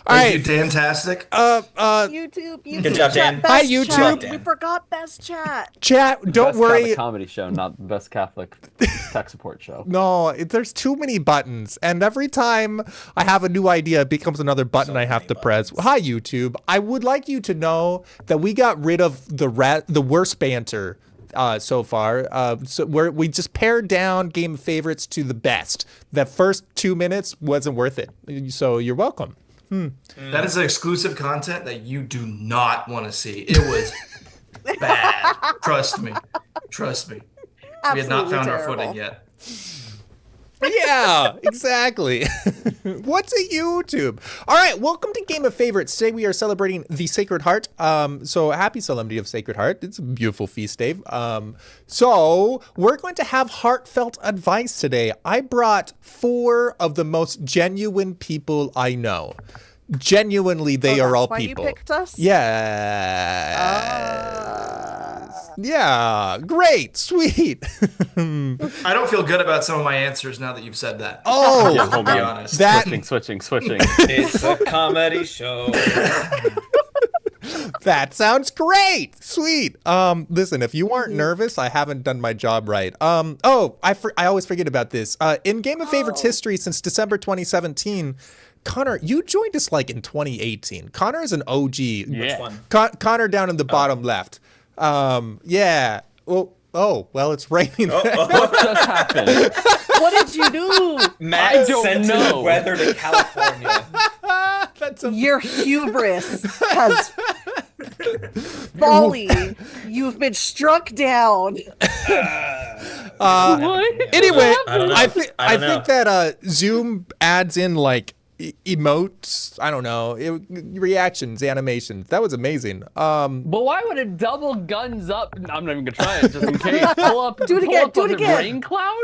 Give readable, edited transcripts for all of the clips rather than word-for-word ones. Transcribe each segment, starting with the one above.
All Thank right. you, Dantastic. YouTube. Good job, Dan. Best Hi, YouTube. Chat. We forgot best chat. Chat, don't Best worry. Catholic comedy show, not the best Catholic tech support show. No, there's too many buttons, and every time I have a new idea, it becomes another button I have to press. Hi, YouTube. I would like you to know that we got rid of the worst banter so far. So we just pared down Game of Favorites to the best. That first 2 minutes wasn't worth it. So you're welcome. That is exclusive content that you do not want to see. It was bad. Trust me. We had not Absolutely found our terrible. footing yet. Yeah, exactly. What's a YouTube? All right, welcome to Game of Favorites. Today we are celebrating the Sacred Heart. So happy Solemnity of Sacred Heart. It's a beautiful feast day. So we're going to have heartfelt advice today. I brought 4 of the most genuine people I know. Genuinely, they are all Why people. you picked us? Yeah, great, sweet. I don't feel good about some of my answers now that you've said that. Oh, Yeah, hold to be on. honest. that Switching. It's a comedy show. That sounds great. Sweet. Listen, if you aren't nervous, I haven't done my job right. I always forget about this. In Game of Favorites history since December 2017, Connor, you joined us like in 2018. Connor is an OG. Yeah. One. Connor down in the bottom left. Yeah. Well, it's raining. What just happened? What did you do? Matt don't sent know. his weather to California. That's a Your hubris has folly. You've been struck down. Anyway, I don't know. I think I don't know. that Zoom adds in like emotes. I don't know, reactions, animations. That was amazing. But why would it double guns up? I'm not even gonna try it, just in case. Pull Do it again, do it a again. rain cloud?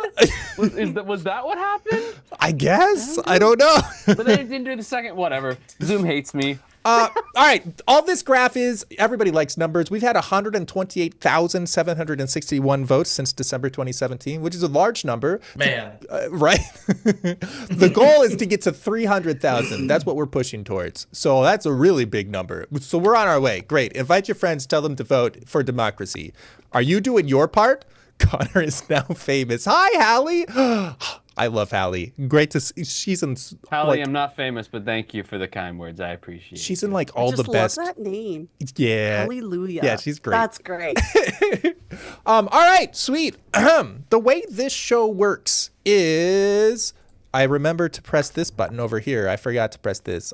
Was that what happened? I guess I don't know. But then it didn't do the second. Whatever. Zoom hates me. All right. All this graph is, everybody likes numbers. We've had 128,761 votes since December 2017, which is a large number. Man. Right? The goal is to get to 300,000. That's what we're pushing towards. So that's a really big number. So we're on our way. Great. Invite your friends. Tell them to vote for democracy. Are you doing your part? Connor is now famous. Hi, Hallie. I love Hallie. Great to see. She's in. Hallie, like, I'm not famous, but thank you for the kind words. I appreciate it. she's in like all I the just best. love that name. Yeah. Hallelujah. Yeah, she's great. That's great. All right, sweet. The way this show works is I remember to press this button over here. I forgot to press this.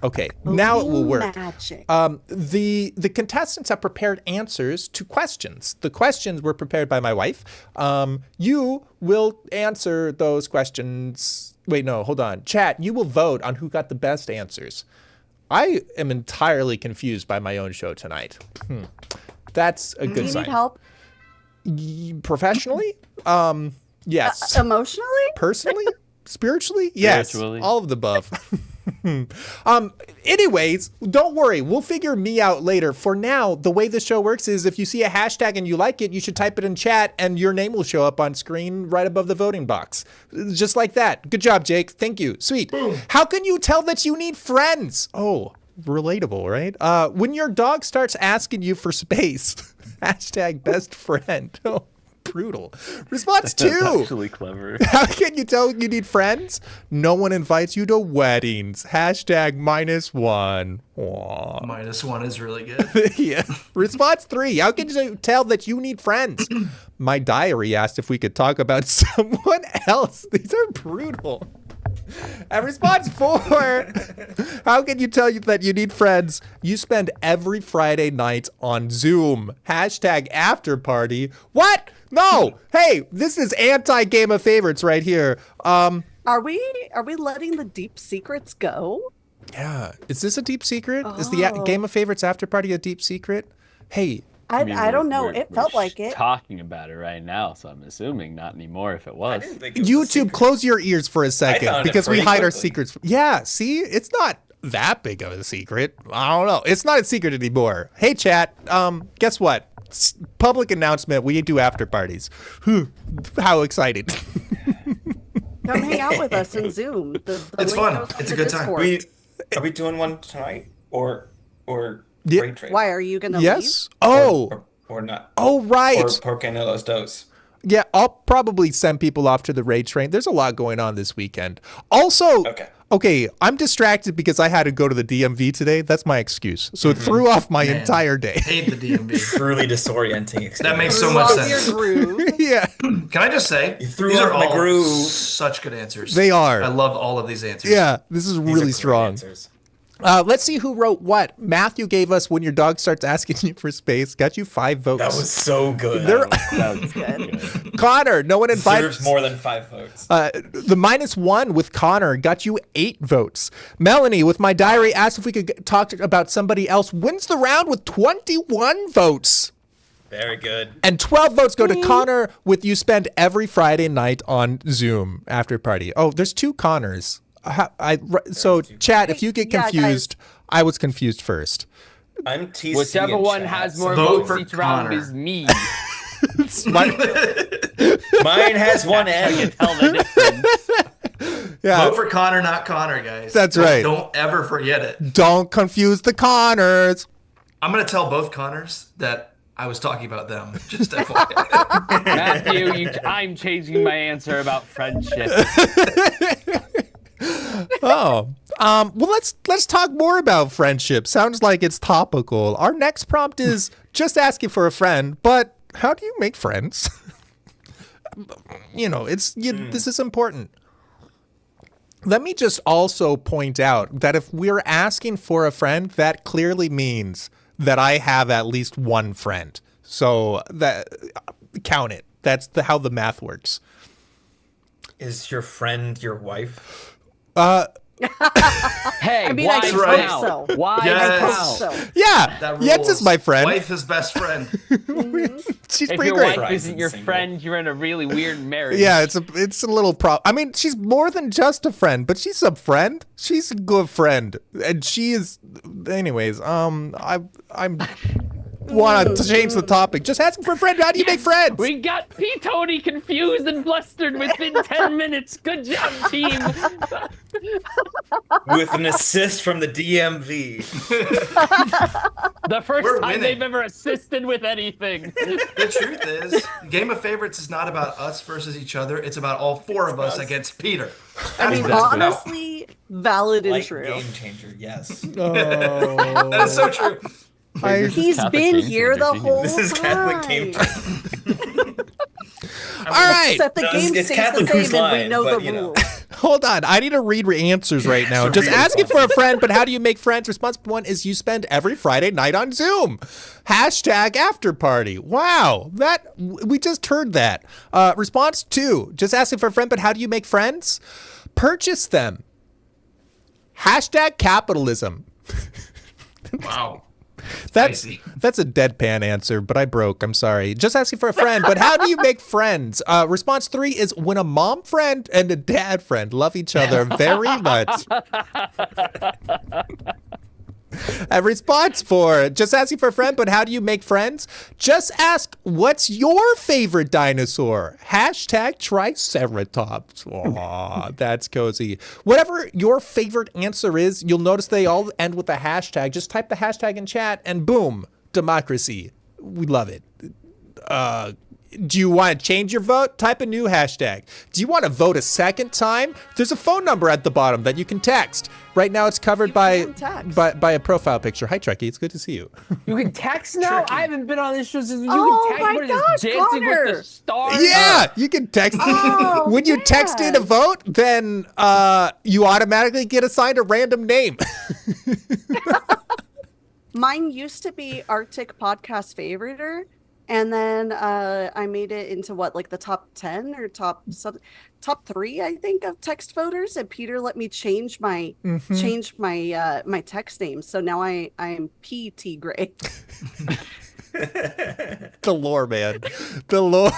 Okay, now it will work. Magic. The contestants have prepared answers to questions. The questions were prepared by my wife. You will answer those questions. Wait, no, hold on. Chat, you will vote on who got the best answers. I am entirely confused by my own show tonight. That's a Do good you sign. need help Professionally? Yes. emotionally? Personally? Spiritually? Yes. Spiritually. All of the above. Anyways, don't worry. We'll figure me out later. For now, the way this show works is if you see a hashtag and you like it, you should type it in chat and your name will show up on screen right above the voting box. Just like that. Good job, Jake. Thank you. Sweet. How can you tell that you need friends? Oh, relatable, right? When your dog starts asking you for space. Hashtag best friend. Oh, brutal. Response 2. That's actually clever. How can you tell you need friends? No one invites you to weddings. Hashtag -1. Aw. -1 is really good. Yeah. Response 3. How can you tell that you need friends? My diary asked if we could talk about someone else. These are brutal. And response 4. How can you tell that you need friends? You spend every Friday night on Zoom. Hashtag after party. What? No. Hey, this is anti-Game of Favorites right here. Are we letting the deep secrets go? Yeah. Is this a deep secret? Is the Game of Favorites after party a deep secret? Hey. I mean, don't know. we're It felt like it. Talking about it right now, so I'm assuming not anymore if it I was. didn't think it was a YouTube, secret. close your ears for a second found it because we pretty hide our quickly. secrets. Yeah, see? It's not that big of a secret. I don't know. It's not a secret anymore. Hey, chat. Guess what? Public announcement. We do after parties. How exciting. Come hang out with us in Zoom. The It's link fun. goes to It's a the good time. Discord. Are we doing one tonight or Yeah. raid trade? Why are you gonna Yes. Oh. Or not? Oh, right. Or Porque no los dos? Yeah, I'll probably send people off to the raid train. There's a lot going on this weekend. Also, okay, I'm distracted because I had to go to the DMV today. That's my excuse. So it threw off my entire day. Hate the DMV. Truly disorienting experience. That makes so much Love sense. your groove. Yeah, Can I just say, threw these off are my all groove. such good answers. they are. I love all of these answers. Yeah, this is These are really great strong. answers. Let's see who wrote what. Matthew gave us when your dog starts asking you for space. Got you 5 votes. That was so good. That was good. Connor, no one invited. Deserves more than 5 votes. The -1 with Connor got you 8 votes. Melanie with my diary asked if we could talk about somebody else. Wins the round with 21 votes. Very good. And 12 votes go to Connor with you spend every Friday night on Zoom after party. Oh, there's 2 Connors. So chat, if you get Yeah, confused, I was confused first. I'm TC. Whichever in one chat, has so more vote votes for each round Connor. is me. Mine has one I N. can tell the difference. Yeah, Vote for Connor, not Connor, guys. That's right. Don't ever forget it. don't confuse the Connors. I'm going to tell both Connors that I was talking about them. Just FYI. Matthew, I'm changing my answer about friendship. Oh, well, let's talk more about friendship. Sounds like it's topical. Our next prompt is just asking for a friend, but how do you make friends? This is important. Let me just also point out that if we're asking for a friend, that clearly means that I have at least one friend. So that count it. That's how the math works. Is your friend your wife? Hey, I mean, why I hope now? so. Why Yes. now? So, Yeah, That Jens rules. is my friend. Wife is best friend. She's If pretty your great. wife isn't your Single. friend, you're in a really weird marriage. Yeah, it's a little I mean, she's more than just a friend, but she's a friend. She's a good friend, and she is. Anyways, I'm want to change the topic. Just asking for a friend. How do you make friends? We got P. Tony confused and flustered within 10 minutes. Good job, team. With an assist from the DMV. The first We're time winning. they've ever assisted with anything. The truth is, Game of Favorites is not about us versus each other. It's about all 4 of us against Peter. I mean, Exactly. honestly, valid and Like true. game changer, yes. Oh, That is so true. He's Catholic been game here changer, the genius. whole This is Catholic game time. changer. all right. Except the No, game it's stays Catholic the Who's same and we Lying, know but, the you know. rules. Hold on. I need to read answers right now. So Just read asking for a responses. friend, but how do you make friends? Response 1 is you spend every Friday night on Zoom. Hashtag after party. Wow. We just heard that. Response 2, just asking for a friend, but how do you make friends? Purchase them. Hashtag capitalism. Wow. That's Spicy. a deadpan answer, but I broke. I'm sorry. Just asking for a friend, but how do you make friends? Response 3 is when a mom friend and a dad friend love each other very much. And response 4, just asking for a friend, but how do you make friends? Just ask, what's your favorite dinosaur? Hashtag Triceratops. Aw, that's cozy. Whatever your favorite answer is, you'll notice they all end with a hashtag. Just type the hashtag in chat and boom, democracy. We love it. Do you want to change your vote? Type a new hashtag. Do you want to vote a second time? There's a phone number at the bottom that you can text. Right now it's covered by can text. by a profile picture. Hi, Trekkie. It's good to see you. You can text now? I haven't been on this show since you Oh can text. my What is this, gosh, Dancing with Connor. the Stars? Yeah, you can text. Oh, when you text in a man. vote, then you automatically get assigned a random name. Mine used to be Arctic Podcast Favoriter, and then I made it into like the top 10 or top 3, I think, of text voters. And Peter let me change my my text name, so now I am PT Gray. The lore, man. The lore.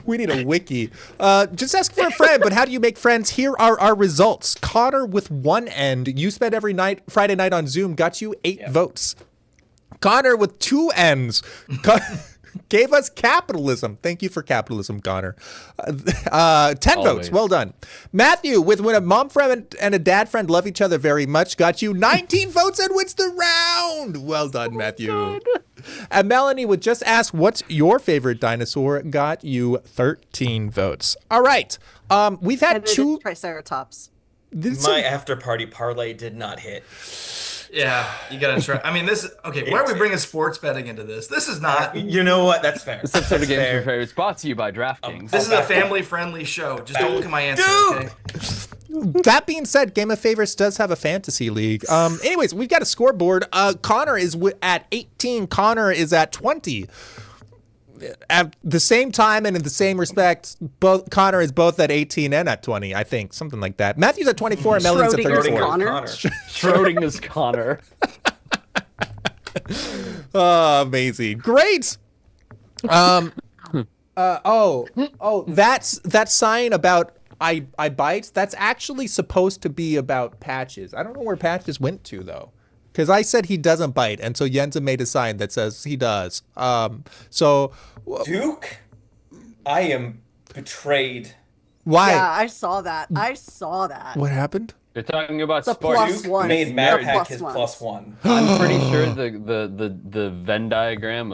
We need a wiki. Just ask for a friend, but how do you make friends? Here are our results. Connor with 1 end. You spent every Friday night on Zoom, got you 8 votes. Connor with 2 ends gave us capitalism. Thank you for capitalism, Connor. 10 votes. Always. Well done. Matthew, with when a mom friend and a dad friend love each other very much, got you 19 votes and wins the round. Well done, Matthew. And Melanie, with just ask what's your favorite dinosaur, got you 13 votes. All right. We've had And it is two. Triceratops. My after party parlay did not hit. Yeah, you gotta try. I mean, this. Okay, why are we bringing sports betting into this? This is not. You know what? That's fair. This episode of That's Games fair. for Favorites brought to you by DraftKings. This is a family-friendly show. Just don't look at my answer, okay? That being said, Game of Favorites does have a fantasy league. Anyways, we've got a scoreboard. Connor is at 18. Connor is at 20. At the same time and in the same respect, both Connor is both at 18 and at 20, I think. Something like that. Matthew's at 24 and Melanie's at Schrodinger's 34. Connor. Schrodinger's Connor. Oh, amazing. Great. That's that sign about I bite. That's actually supposed to be about Patches. I don't know where Patches went to though, because I said he doesn't bite, and so Yenza made a sign that says he does. Duke, I am betrayed. Why? Yeah, I saw that. I saw that. What happened? You're talking about The sports. plus Duke one. made The Matt plus Pack his one. +1. I'm pretty sure the Venn diagram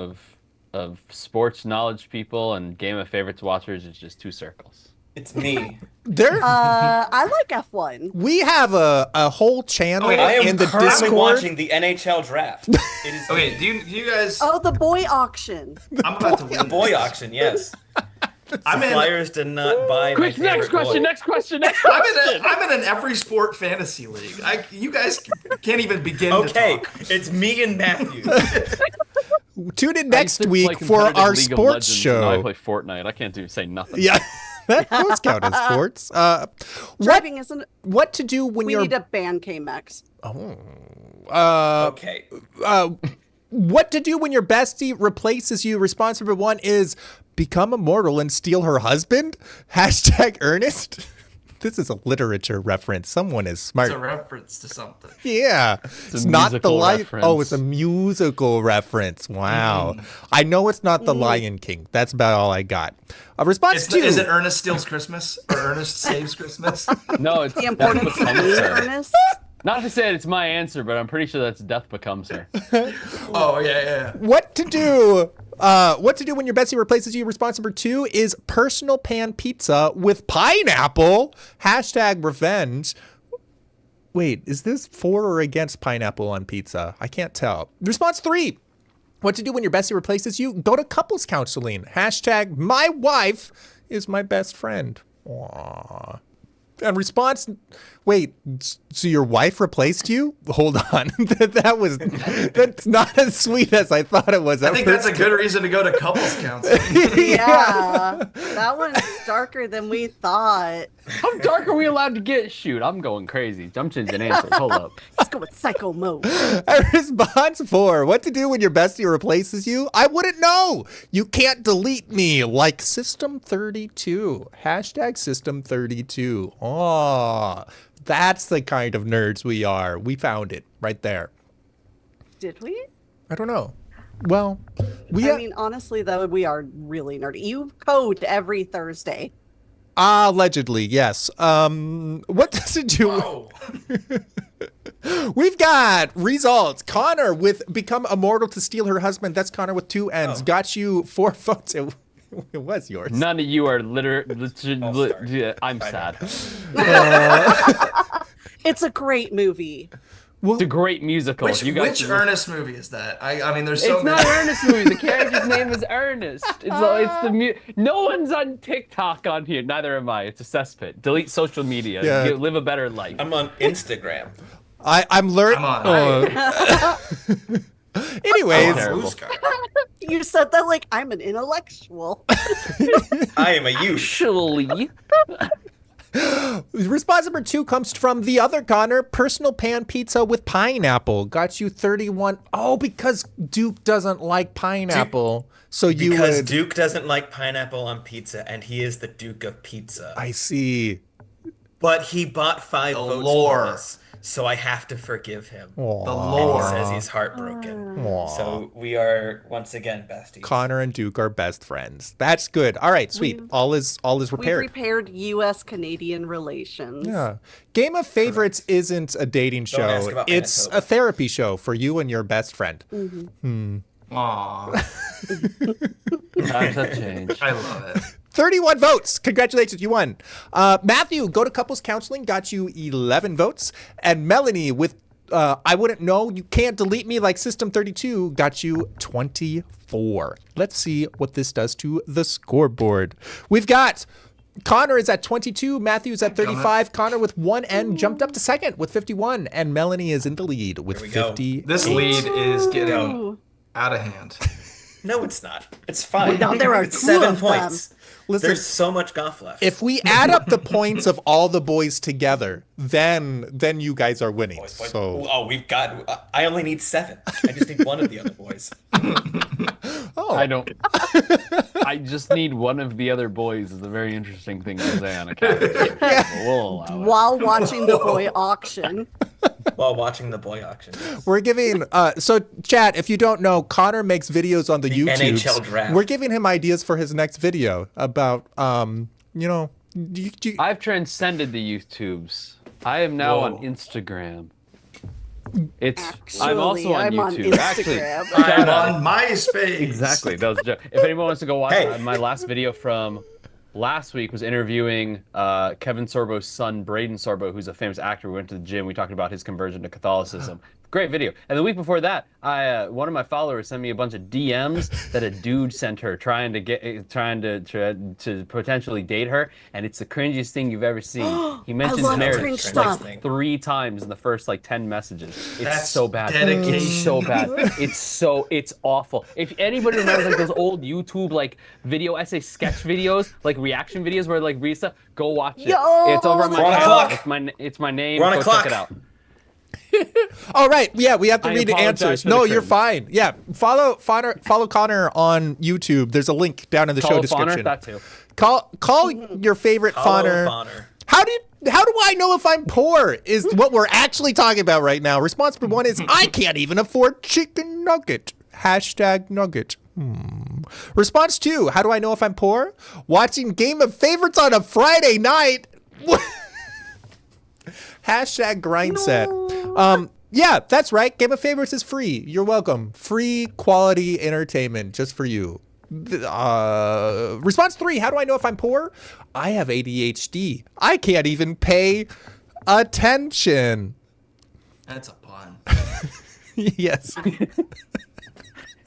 of sports knowledge people and Game of Favorites watchers is just two circles. It's me. I like F1. We have a whole channel Okay, I am in the currently Discord. watching the NHL draft. It is Okay, do you guys? Oh, the boy auction. I'm about to the win. boy this. auction, yes. I'm The in. Flyers did not buy Quick, my next favorite question, boy. next question, next I'm question. in an every sport fantasy league. You guys can't even begin Okay, to talk. it's me and Matthew. Tune in I next used to week play for competitive our League of sports Legends, and Now I show. play Fortnite. I can't say nothing. Yeah, that does count as sports. What Driving isn't. what to do when We you're need to ban K-Mex. Okay. what to do when your bestie replaces you? Response number 1 is become immortal and steal her husband. Hashtag Ernest. This is a literature reference. Someone is smart. It's a reference to something. Yeah, it's not the musical lion. reference. Oh, it's a musical reference. Wow, I know it's not the Lion King. That's about all I got. A response to Is it Ernest Steals Christmas or Ernest Saves Christmas? No, it's The Death importance of Becomes me, Her. Ernest. Not to say it's my answer, but I'm pretty sure that's Death Becomes Her. Oh yeah. what to do? What to do when your bestie replaces you? Response number 2 is personal pan pizza with pineapple. Hashtag revenge. Wait, is this for or against pineapple on pizza? I can't tell. Response 3. What to do when your bestie replaces you? Go to couples counseling. Hashtag my wife is my best friend. Aww. And response, wait, so your wife replaced you? Hold on. That's not as sweet as I thought it was. I think that's a good reason to go to couples counseling. Yeah, that one's darker than we thought. How dark are we allowed to get? Shoot, I'm going crazy. I'm changing answers. Hold up. Let's go with psycho mode. And response 4, what to do when your bestie replaces you? I wouldn't know. You can't delete me like System 32. Hashtag System 32. Oh, that's the kind of nerds we are. We found it right there. Did we? I don't know. Well, we I mean, honestly, though, we are really nerdy. You code every Thursday. allegedly, yes. What does it do? Whoa. We've got results. Connor with become immortal to steal her husband. That's Connor with 2 N's. Got you 4 votes. It was yours. None of you are sorry. I'm sad. It's a great movie. It's a great musical. Which You guys should- Ernest movie is that? I mean, there's so It's many. not Ernest movie. The character's name is Ernest. No one's on TikTok on here. Neither am I. It's a cesspit. Delete social media. Yeah. Live a better life. I'm on Instagram. I'm learning. I'm on. Anyways, terrible. Blue Sky. You said that like I'm an intellectual. I am a youth. Actually, response number 2 comes from the other Connor. Personal pan pizza with pineapple. Got you 31. Oh, because Duke doesn't like pineapple. So you Because would. Duke doesn't like pineapple on pizza, and he is the Duke of Pizza. I see. But he bought 5 votes lore. for us. so I have to forgive him. The And he lore. says he's heartbroken. Aw. So we are once again besties. Connor and Duke are best friends. That's good. All right, sweet. All is We repaired. repaired U.S.-Canadian relations. Yeah. Game of Favorites isn't a dating Don't ask show. about It's Manitoba. a therapy show for you and your best friend. Aw, Times have changed. I love it. 31 votes. Congratulations, you won. Matthew, Go to Couples Counseling got you 11 votes. And Melanie with I Wouldn't Know, You Can't Delete Me Like System 32 got you 24. Let's see what this does to the scoreboard. We've got Connor is at 22, Matthew's at 35. Connor with 1N jumped up to second with 51, and Melanie is in the lead with Here we go. 50. This lead is getting Ooh. out of hand. No, it's not. It's fine. No, there are It's two 7 of them. points. Listen, There's so much golf left. if we add up the points of all the boys together, then you guys are winning. Boys. So we've got. I only need 7. I just need one of the other boys. I don't. I just need one of the other boys is a very interesting thing to say on a cat. But we'll allow it. While watching the boy auction. While watching the boy auction. Yes. we're giving so chat, if you don't know, Connor makes videos on the YouTube. NHL draft. We're giving him ideas for his next video about I've transcended the YouTubes. I am now on Whoa. Instagram. I'm also on I'm on YouTube. Actually, Instagram. I'm on MySpace. exactly. That was a joke. If anyone wants to go watch Hey. my last video from last week was interviewing Kevin Sorbo's son, Braden Sorbo, who's a famous actor. We went to the gym. We talked about his conversion to Catholicism. Great video. And the week before that, one of my followers sent me a bunch of DMs that a dude sent her trying to potentially date her, and it's the cringiest thing you've ever seen. He mentions love marriage cringe like stuff. 3 times in the first like 10 messages. It's That's so bad. dedication. It's so bad. It's awful. If anybody remembers like those old YouTube like video essay sketch videos, like reaction videos where like read stuff, go watch it. Yo! It's over on my We're on a channel. clock. It's my name. We're on a Go clock. check it out. All right, yeah, we have to I read the apologize answers. for the No, you're cringe. fine. Yeah, follow Connor on YouTube. There's a link down in the show Call description. that too. Call your favorite Follow Fawner. Fawner. How do I know if I'm poor? Is what we're actually talking about right now. Response number 1 is I can't even afford chicken nugget. Hashtag nugget. Response 2, how do I know if I'm poor? Watching Game of Favorites on a Friday night. Hashtag grind set. Yeah, that's right. Game of Favorites is free. You're welcome. Free quality entertainment just for you. Response 3, how do I know if I'm poor? I have ADHD. I can't even pay attention. That's a pun. Yes.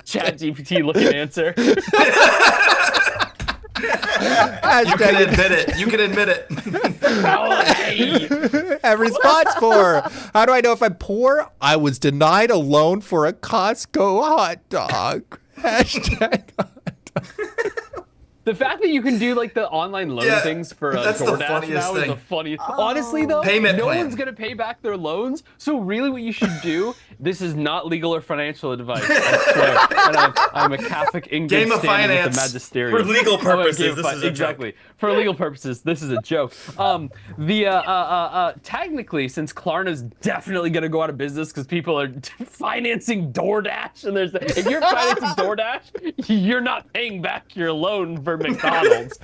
Chat GPT looking answer. You can admit it. You can admit it. Oh, hey. And response 4, how do I know if I'm poor? I was denied a loan for a Costco hot dog. Hashtag hot dog. The fact that you can do like the online loan Yeah, things for that's the DoorDash funniest now is thing. the funniest. Honestly, though, Payment no plan. one's gonna pay back their loans. So really, what you should do. This is not legal or financial advice. I swear. And I'm a Catholic in good Game of standing with finance. the magisterium. For legal I'm a purposes, game of this is a exactly. For legal purposes, this is a joke. Technically, since Klarna's definitely gonna go out of business because people are financing DoorDash, and if you're financing DoorDash, you're not paying back your loan for McDonald's.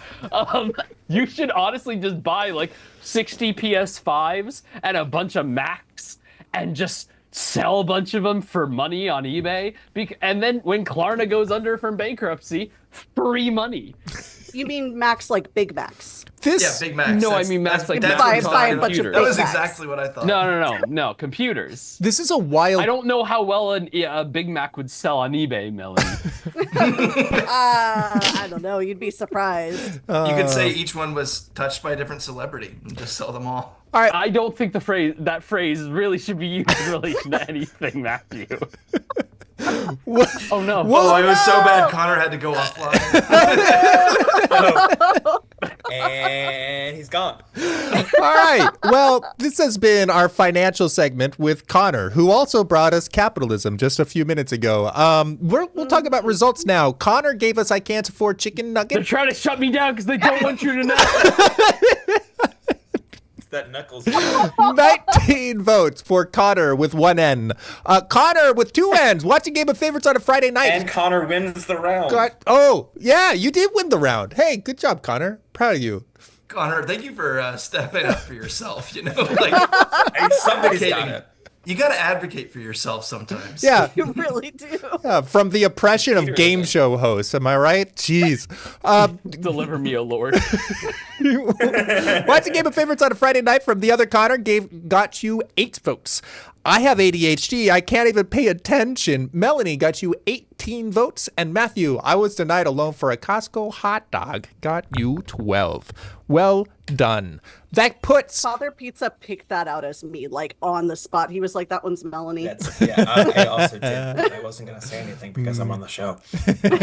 You should honestly just buy like 60 PS5s and a bunch of Macs and just sell a bunch of them for money on eBay. And then when Klarna goes under from bankruptcy, free money. You mean Max like Big Macs? Yeah, This Big Macs. No, I mean Macs like that's Macs what buy- he's buy a talking bunch of about. computers. That was Big Macs. exactly what I thought. No, computers. this is a wild I don't know how well a Big Mac would sell on eBay, Melanie. I don't know. You'd be surprised. You could say each one was touched by a different celebrity and just sell them all. I don't think that phrase really should be used in relation to anything, Matthew. Oh no. Oh, it was so bad Connor had to go offline. And he's gone. All right. Well, this has been our financial segment with Connor, who also brought us capitalism just a few minutes ago. We'll talk about results now. Connor gave us I can't afford chicken They're nugget. trying to shut me down because they don't want you to know. that Knuckles. 19 votes for Connor with one N. Connor with two N's. Watching Game of Favorites on a Friday night. And Connor wins the round. Oh, yeah, you did win the round. Hey, good job, Connor. Proud of you. Connor, thank you for stepping up for yourself. You know, like Somebody's got advocating. it. You got to advocate for yourself sometimes. Yeah. You really do. From the oppression of Peter game is show hosts. Am I right? Jeez. Deliver me, O Lord. Watching Game of Favorites on a Friday night from the other Connor got you 8 votes. I have ADHD. I can't even pay attention. Melanie got you 18 votes. And Matthew, I was denied a loan for a Costco hot dog, got you 12. Well done. That puts... Father Pizza picked that out as me, like on the spot. He was like, "That one's Melanie." I also did. I wasn't going to say anything because I'm on the show.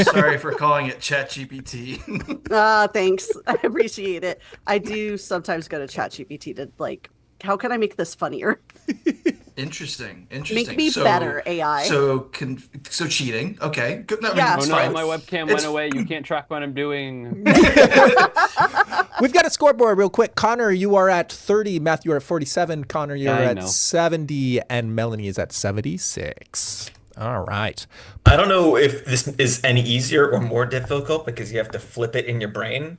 Sorry for calling it ChatGPT. Thanks. I appreciate it. I do sometimes go to ChatGPT to like, how can I make this funnier? Interesting. Make me better, AI. So cheating. Okay. Good. No, I mean, Yeah. it's Oh no, fine. my webcam went away. You can't track what I'm doing. We've got a scoreboard real quick. Connor, you are at 30. Matthew, you're at 47. Connor, you're I at know. 70. And Melanie is at 76. All right. I don't know if this is any easier or more difficult because you have to flip it in your brain.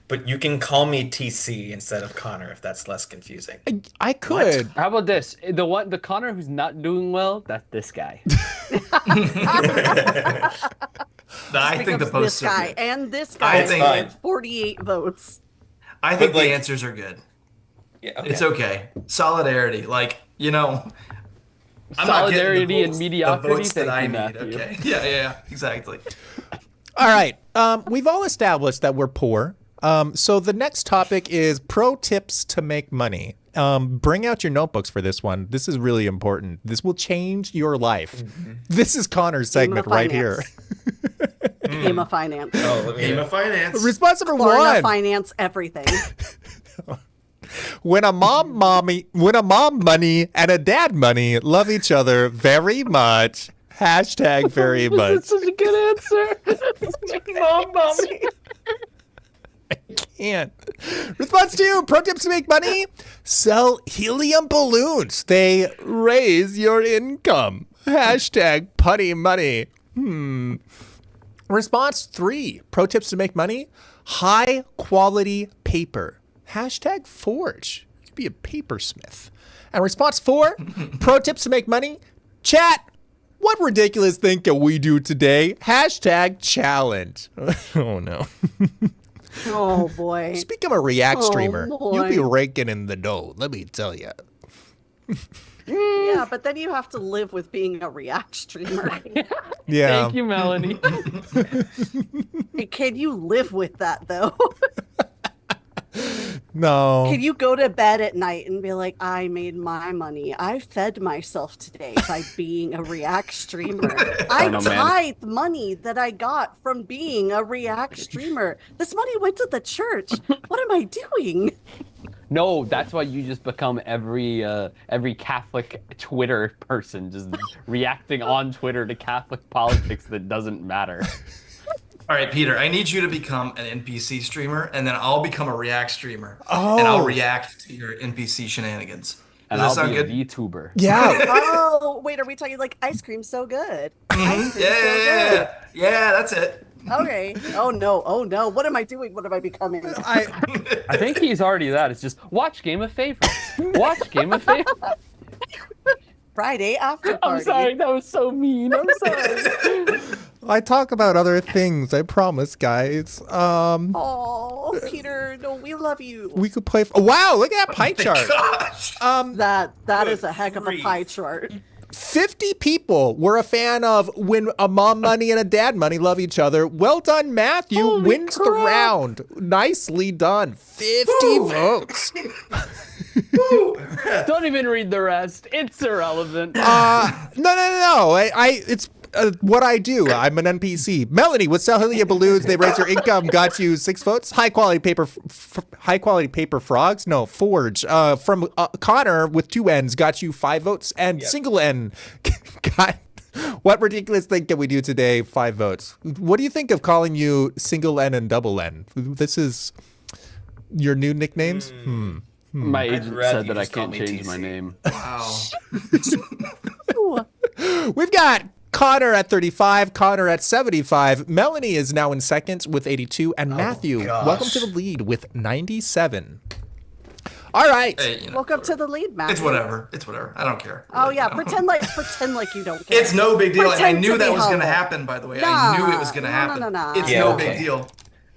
But you can call me TC instead of Connor if that's less confusing. I could. How about this? The Connor who's not doing well, that's this guy. I think the Becomes posts this are guy good. and this I guy think- with 48 votes. I think But, the like- answers are good. Yeah, okay. It's okay. Solidarity. Like, you know, I'm not getting Solidarity the and votes, mediocrity? the votes that Thank I you, need. Matthew. Okay. Yeah, exactly. All right. We've all established that we're poor. So the next topic is pro tips to make money. Bring out your notebooks for this one. This is really important. This will change your life. This is Connor's Game of segment right here. Game of finance. Oh, let me Game of finance. Response number Klarna one. finance everything. When a mom money and a dad money love each other very much. Hashtag very much. That's such a good answer. Mom, mommy. Can't. Response 2, pro tips to make money. Sell helium balloons. They raise your income. Hashtag putty money. Response 3, pro tips to make money. High quality paper. Hashtag forge. You could be a papersmith. And response 4, pro tips to make money. Chat. What ridiculous thing can we do today? Hashtag challenge. Oh no. Oh boy. Just become a React streamer. boy. You'll be raking in the dough, let me tell you. Yeah, but then you have to live with being a React streamer. Yeah. Thank you, Melanie. Hey, can you live with that though? No. Can you go to bed at night and be like, I made my money. I fed myself today by being a React streamer. I know, man. tithe money that I got from being a React streamer. This money went to the church. What am I doing? No, that's why you just become every Catholic Twitter person, just reacting on Twitter to Catholic politics that doesn't matter. All right, Peter, I need you to become an NPC streamer, and then I'll become a React streamer. Oh. And I'll react to your NPC shenanigans. And Does that I'll sound be a good? VTuber. Yeah. Oh, wait, are we talking like ice cream so good? Ice cream so good. Yeah, that's it. Okay. Oh no. What am I doing? What am I becoming? I I think he's already that. It's just watch Game of Favorites. Watch Game of Favorites. Friday after party. I'm sorry, that was so mean. I'm sorry. I talk about other things, I promise, guys. Oh, Peter, no, we love you. We could play wow, look at that pie chart. Gosh. That is a heck of a pie chart. 50 people were a fan of when a mom money and a dad money love each other. Well done, Matthew. Holy Wins the crap. Round. Nicely done. 50 votes. Don't even read the rest. It's irrelevant. No. It's what I do. I'm an NPC. Melanie with Sell Helium Balloons. They raise your income. Got you 6 votes. High quality paper frogs. No, forge. From Connor with 2 N's got you 5 votes. And single N got. What ridiculous thing can we do today? 5 votes. What do you think of calling you single N and double N? This is your new nicknames. My I'd agent rather said you that I just call can't me change TC. my name. Wow. Ooh. We've got Connor at 35, Connor at 75. Melanie is now in second with 82, and Matthew, gosh. welcome to the lead with 97. All right. Hey, you know, Welcome to the lead, Matthew. It's whatever. It's whatever. I don't care. Oh Really, yeah, you know? pretend like you don't care. It's no big deal, and I Pretend knew to that be was going to humble. happen. By the way, I knew it was going to happen. No. It's Yeah, no okay. big deal.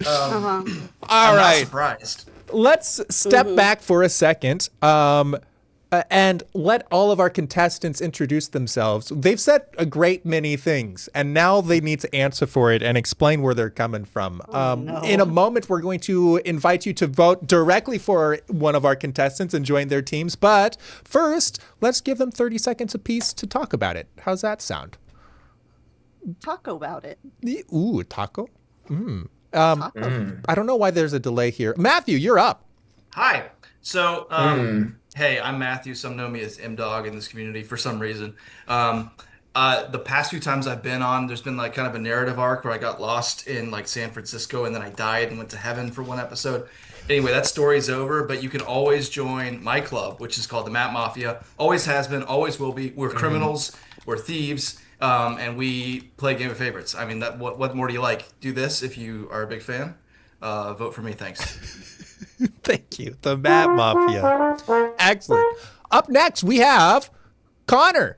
All I'm not right. surprised. Let's step back for a second and let all of our contestants introduce themselves. They've said a great many things, and now they need to answer for it and explain where they're coming from. No. In a moment, we're going to invite you to vote directly for one of our contestants and join their teams. But first, let's give them 30 seconds apiece to talk about it. How's that sound? Talk about it. Ooh, taco? Taco. I don't know why there's a delay here. Matthew, you're up. Hi. So, hey, I'm Matthew. Some know me as M-Dog in this community for some reason. The past few times I've been on, there's been like kind of a narrative arc where I got lost in like San Francisco and then I died and went to heaven for one episode. Anyway, that story's over, but you can always join my club, which is called the Map Mafia. Always has been, always will be. We're criminals, we're thieves, and we play Game of Favorites. I mean, what more do you like? Do this if you are a big fan. Vote for me, thanks. Thank you. The Map Mafia. Excellent. Up next, we have Connor.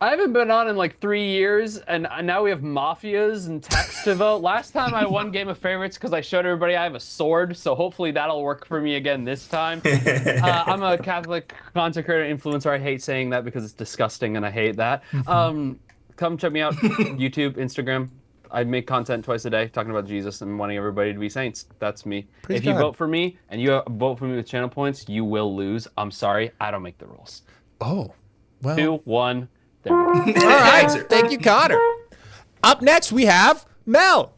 I haven't been on in like 3 years, and now we have mafias and text to vote. Last time I won Game of Favorites because I showed everybody I have a sword, so hopefully that'll work for me again this time. I'm a Catholic content creator influencer. I hate saying that because it's disgusting, and I hate that. Come check me out, YouTube, Instagram. I make content twice a day talking about Jesus and wanting everybody to be saints. That's me. Praise if you God. vote for me and you vote for me with channel points, you will lose. I'm sorry, I don't make the rules. Oh, well. 2, 1, there we go. All right. Answer. Thank you, Connor. Up next, we have Mel.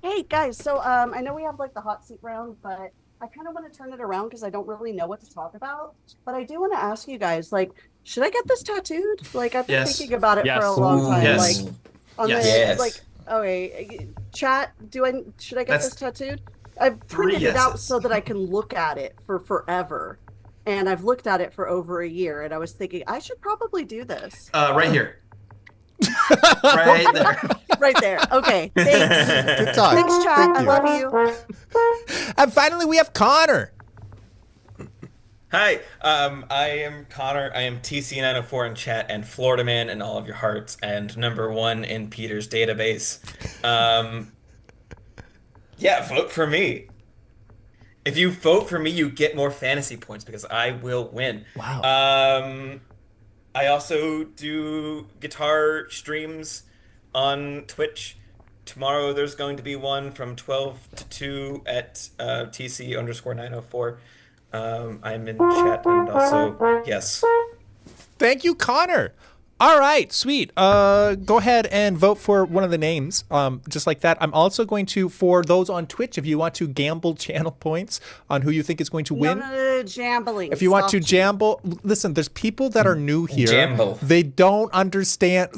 Hey guys, so I know we have like the hot seat round, but I kind of want to turn it around because I don't really know what to talk about. But I do want to ask you guys, like, should I get this tattooed? Like, I've been Yes. thinking about it for a Yes. long time. Yes. Like, on Yes. the Yes. like, okay, chat. Should I get That's this tattooed? I've 3 printed it out yeses. so that I can look at it for forever, and I've looked at it for over a year. And I was thinking I should probably do this Right here. Right there. right there. Okay, thanks. Good talk. Thanks, chat. Thank I you. love you. And finally, we have Connor. Hi, I am Connor. I am TC904 in chat and Florida Man in all of your hearts and #1 in Peter's database. Yeah, vote for me. If you vote for me, you get more fantasy points because I will win. Wow. I also do guitar streams on Twitch. Tomorrow there's going to be one from 12 to 2 at TC_904. I'm in chat and also, yes. Thank you, Connor. All right, sweet. Go ahead and vote for one of the names, just like that. I'm also going to, for those on Twitch, if you want to gamble channel points on who you think is going to win. No, jambling. If you want to Soft- jamble, listen, there's people that are new here. Jamble. They don't understand.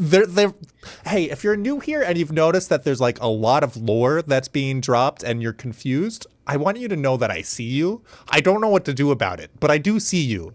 Hey, if you're new here and you've noticed that there's like a lot of lore that's being dropped and you're confused, I want you to know that I see you. I don't know what to do about it, but I do see you.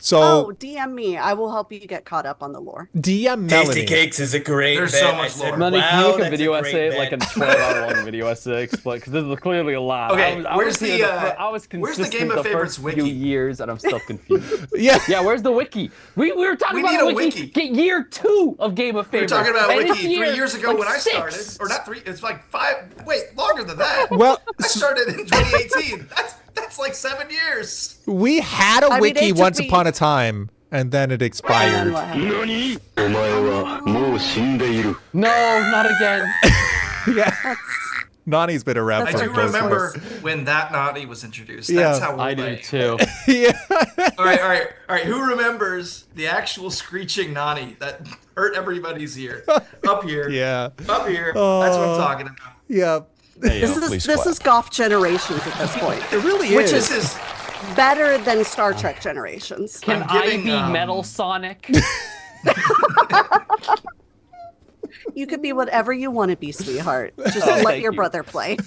So DM me. I will help you get caught up on the lore. DM Tasty Melanie. Cakes is a great There's bet. so I much said, lore. Melanie, wow, can you make a that's video great essay, bet. like a 12-hour-long video essay, explain? Because this is clearly a lot. Okay, I where's was the, here uh, I was where's the consistent Game of the Favorites first wiki? few years, and I'm still confused. Yeah. Yeah, where's the wiki? We were talking We about need a a wiki. wiki. Get year 2 of Game of We were Favorites. talking about And Wiki this year, 3 years ago like when I 6. started. Or not 3, it's like 5, wait, longer than that. Well, I started in 2018. That's like 7 years. we had a I mean, wiki it took once me- upon a time, and then it And then expired. what happened? No, not again. Yeah. Nani's been around That's for I a do close remember voice. when that naughty was introduced. Yeah. That's how old I do too. Yeah. All right. Who remembers the actual screeching Nani that hurt everybody's ear? Up here. Yeah. Up here. That's what I'm talking about. Yeah. Hey, yo, This please is clap. Goth Generations at this point. It really Which is. This is Better than Star Trek Generations. Can I'm giving, I be Metal Sonic? You could be whatever you want to be, sweetheart. Just Oh, let thank your you. brother play.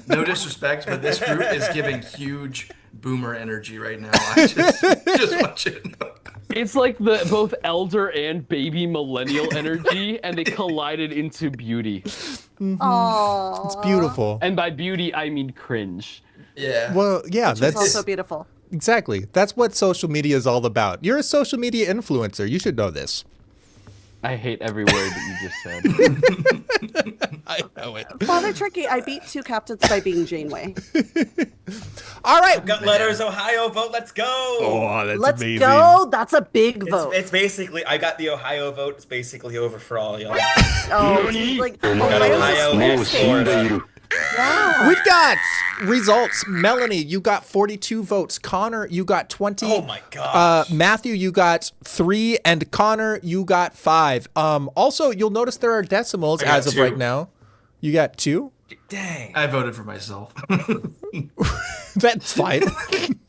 no disrespect, but this group is giving huge boomer energy right now. I just want you to know. It's like the both elder and baby millennial energy, and they collided into beauty. Aww. It's beautiful. And by beauty, I mean cringe. Yeah. Well, yeah, It's that's also beautiful. exactly. That's what social media is all about. You're a social media influencer. You should know this. I hate every word that you just said. I know it. Father Tricky, I beat 2 captains by being Janeway. All right. Got letters, Ohio vote. Let's go. Oh, that's Let's amazing. go. That's a big vote. It's basically, I got the Ohio vote. It's basically over for all y'all. Oh, like, Got Ohio's Ohio a and swing state. Florida. Yeah. We've got results. Melanie, you got 42 votes. Connor, you got 20. Oh my gosh. Matthew, you got 3, and Connor, you got 5. Also, you'll notice there are decimals I got as of 2. right now. You got 2? Dang. I voted for myself. That's fine.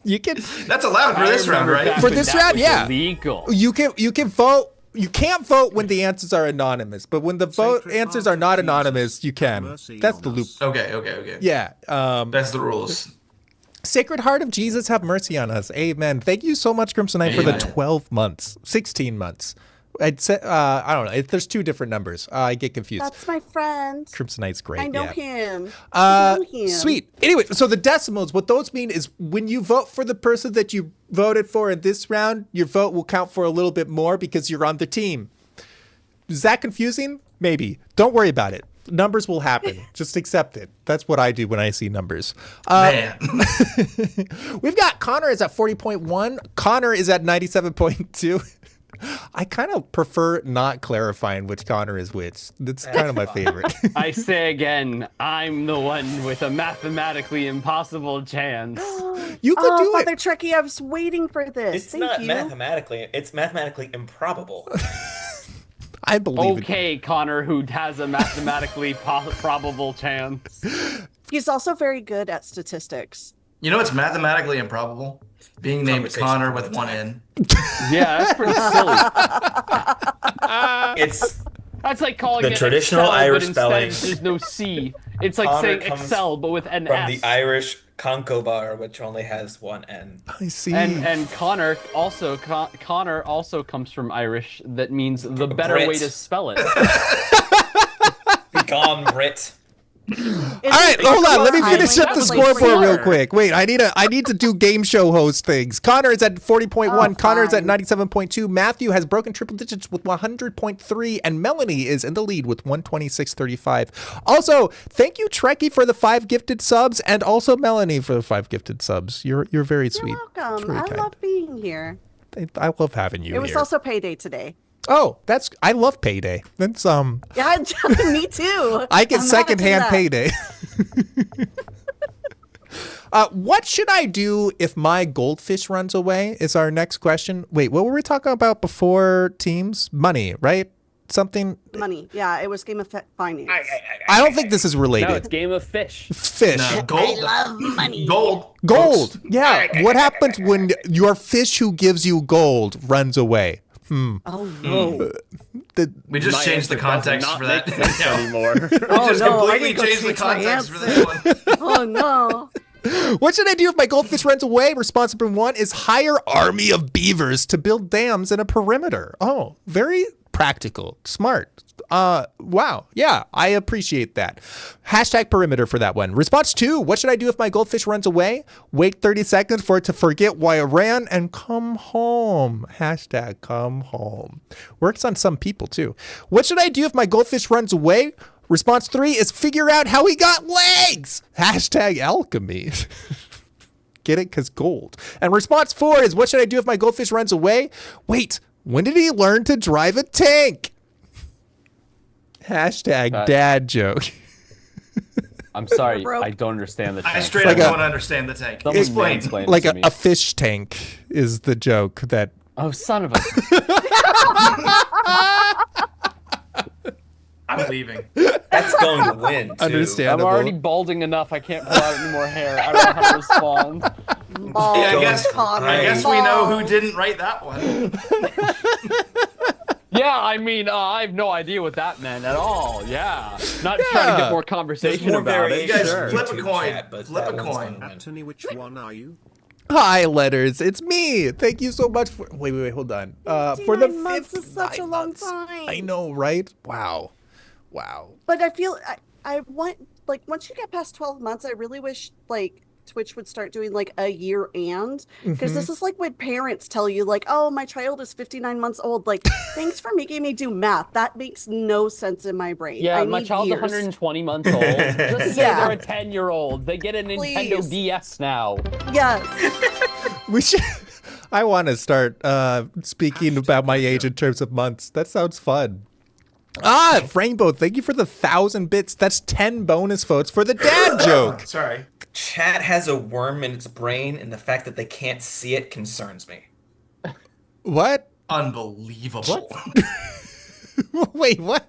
You can That's allowed for this round, right? For this round, yeah. Illegal. you can vote. You can't vote when the answers are anonymous, but when the vote answers are not anonymous, you can. That's the loop. Okay. Yeah. That's the rules. Sacred Heart of Jesus, have mercy on us. Amen. Thank you so much, Crimsonite, for the Amen. 12 months, 16 months. I'd say, I don't know. There's 2 different numbers. I get confused. That's my friend. Crimsonite's great. I know yeah. him. I know him. Sweet. Anyway, so the decimals, what those mean is when you vote for the person that you voted for in this round, your vote will count for a little bit more because you're on the team. Is that confusing? Maybe. Don't worry about it. Numbers will happen. Just accept it. That's what I do when I see numbers. Man. We've got Connor is at 40.1. Connor is at 97.2. I kind of prefer not clarifying which Connor is which. That's kind of my favorite. I say again, I'm the one with a mathematically impossible chance. You could do Father it. Tricky, I was waiting for this. It's Thank not you. mathematically. It's mathematically improbable. I believe it. Okay, Connor, who has a mathematically probable chance. He's also very good at statistics. You know what's mathematically improbable? Being named Conversation Connor for with the one time. N. Yeah, that's pretty silly. It's That's like calling The it traditional Excel, Irish but instead spelling. There's no C. It's like Connor saying comes Excel, but with an from S. the Irish Concobar, which only has one N. I see. And Connor also comes from Irish. That means the better Brit. way to spell it. Be gone, Brit. All right, hold on. Let me finish up the scoreboard real quick. Wait, I need to do game show host things. Connor is at 40.1. Oh, Connor is at fine. 97.2. Matthew has broken triple digits with 100.3, and Melanie is in the lead with 126.35. Also, thank you, Trekkie, for the 5 gifted subs, and also Melanie for the 5 gifted subs. You're very sweet. You're welcome. It's really I kind. love being here. I love having you It was here. also payday today. Oh, I love payday. That's Yeah, me too. I get I'm mad secondhand at that. payday. What should I do if my goldfish runs away? Is our next question. Wait, what were we talking about before teams? Money, right? Something. Money. Yeah, it was Game of Finance. I don't think this is No, related. it's Game of Fish. Fish. No, gold. love money. Gold. Gold. Folks. Yeah. What happens when your fish who gives you gold runs away? Oh no. We just My changed the answer does context not for that. make sense Yeah. anymore. Oh Just no. I completely need to changed the change my context for answer. this one. Oh no. What should I do if my goldfish runs away? Response number 1 is hire army of beavers to build dams in a perimeter. Oh, very practical. Smart. Wow. Yeah, I appreciate that. Hashtag perimeter for that one. Response 2, what should I do if my goldfish runs away? Wait 30 seconds for it to forget why it ran and come home. Hashtag come home. Works on some people too. What should I do if my goldfish runs away? Response 3 is figure out how he got legs. Hashtag alchemy. Get it? Because gold. And response 4 is what should I do if my goldfish runs away? Wait, when did he learn to drive a tank? Hashtag dad joke. I'm sorry, Broke. I don't understand the I tank. straight Like up a- don't understand the tank. Someone Explain. mansplain it Like to me. a fish tank is the joke that. Oh, son of a... I'm leaving. That's going to win, too. I'm Understandable. already balding enough. I can't pull out any more hair. I don't know how to respond. Bald Yeah, Connor. I guess we know who Bald. didn't write that one. Yeah, I mean, I have no idea what that meant at all. Yeah. Not trying to get more conversation more about it. You guys variation. flip a YouTube coin. chat, but Flip that a one's coin. gonna win. Anthony, which one are you? Hi, letters. It's me. Thank you so much for. Wait. Hold on. For the 59 months is such a 59 long months. time. I know, right? Wow. But I feel I want, like, once you get past 12 months, I really wish like Twitch would start doing like a year and, because this is like when parents tell you like, oh, my child is 59 months old. Like, thanks for making me do math. That makes no sense in my brain. Yeah, I my need child's years. 120 months old. Just say Yeah. they're a 10-year-old. They get a Nintendo Please. DS now. Yes. We should. I want to start speaking about my age in terms of months. That sounds fun. Rainbow, thank you for the 1,000 bits. That's 10 bonus votes for the dad joke. Sorry. Chat has a worm in its brain, and the fact that they can't see it concerns me. What? Unbelievable. Wait, what?